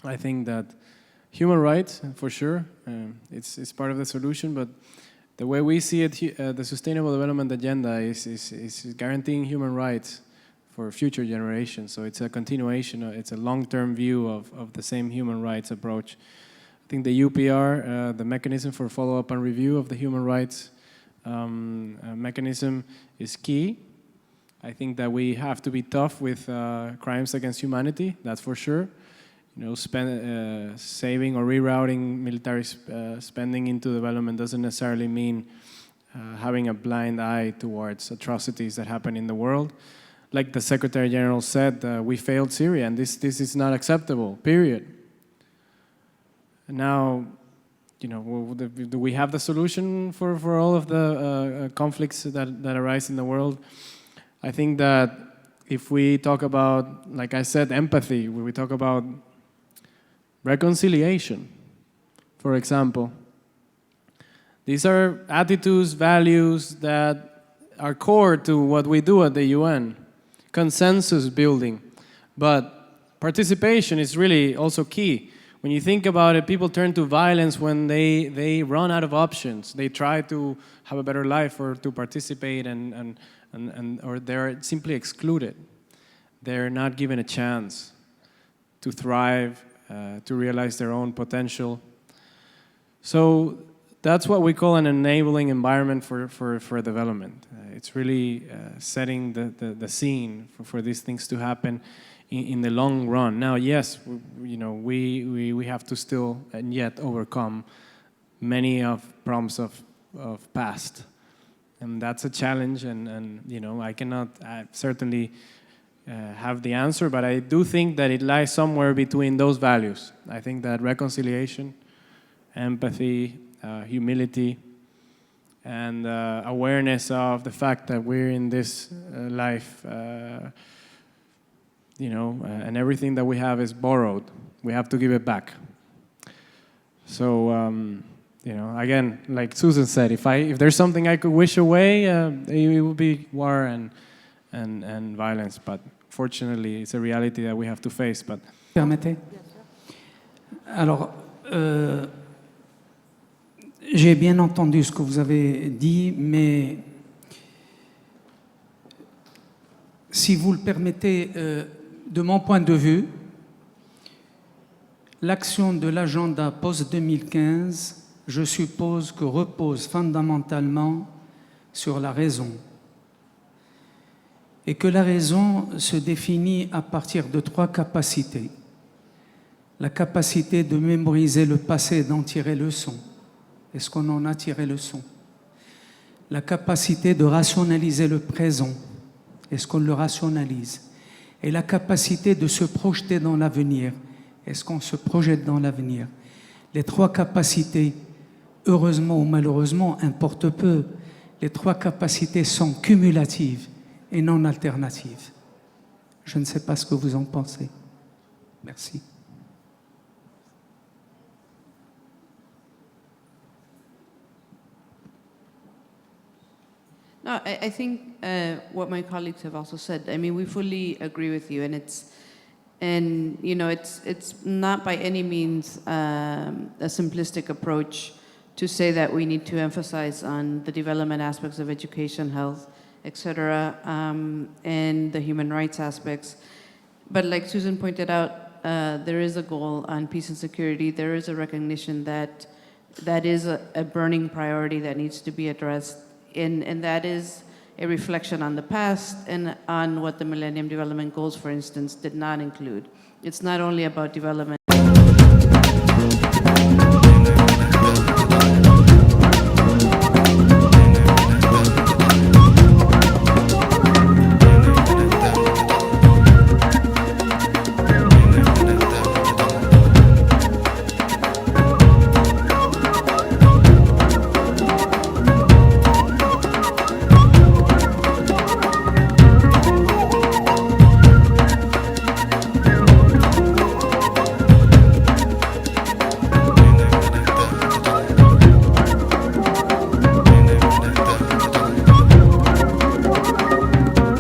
I think that human rights, for sure, it's part of the solution. But the way we see it, the Sustainable Development Agenda is guaranteeing human rights for future generations. So it's a continuation. It's a long-term view of the same human rights approach. I think the UPR, the mechanism for follow-up and review of the human rights mechanism is key. I think that we have to be tough with crimes against humanity, that's for sure. You know, saving or rerouting military spending into development doesn't necessarily mean having a blind eye towards atrocities that happen in the world. Like the Secretary General said, we failed Syria, and this is not acceptable, period. Now, you know, do we have the solution for all of the conflicts that arise in the world? I think that if we talk about, like I said, empathy, when we talk about reconciliation, for example, these are attitudes, values that are core to what we do at the UN, consensus building. But participation is really also key. When you think about it, people turn to violence when they run out of options. They try to have a better life or to participate or they're simply excluded. They're not given a chance to thrive, to realize their own potential. So that's what we call an enabling environment for development. It's really setting the scene for these things to happen in the long run. Now, yes, you know, we have to still and yet overcome many of problems of past, and that's a challenge. And you know, I cannot certainly have the answer, but I do think that it lies somewhere between those values. I think that reconciliation, empathy, humility, and awareness of the fact that we're in this life. You know, and everything that we have is borrowed. We have to give it back. So You know, again, like Susan said, if there's something I could wish away, it would be war and violence. But fortunately, it's a reality that we have to face. But permettez. Alors, j'ai bien entendu ce que vous avez dit, mais si vous le permettez, de mon point de vue, l'action de l'agenda post-2015, je suppose que repose fondamentalement sur la raison. Et que la raison se définit à partir de 3 capacités. La capacité de mémoriser le passé et d'en tirer leçon. Est-ce qu'on en a tiré leçon? La capacité de rationaliser le présent. Est-ce qu'on le rationalise? Et la capacité de se projeter dans l'avenir. Est-ce qu'on se projette dans l'avenir? Les 3 capacités, heureusement ou malheureusement, importent peu. Les 3 capacités sont cumulatives et non alternatives. Je ne sais pas ce que vous en pensez. Merci. No, I think what my colleagues have also said. I mean, we fully agree with you, and it's not by any means a simplistic approach to say that we need to emphasize on the development aspects of education, health, etc., and the human rights aspects. But like Susan pointed out, there is a goal on peace and security. There is a recognition that is a burning priority that needs to be addressed. And that is a reflection on the past and on what the Millennium Development Goals, for instance, did not include. It's not only about development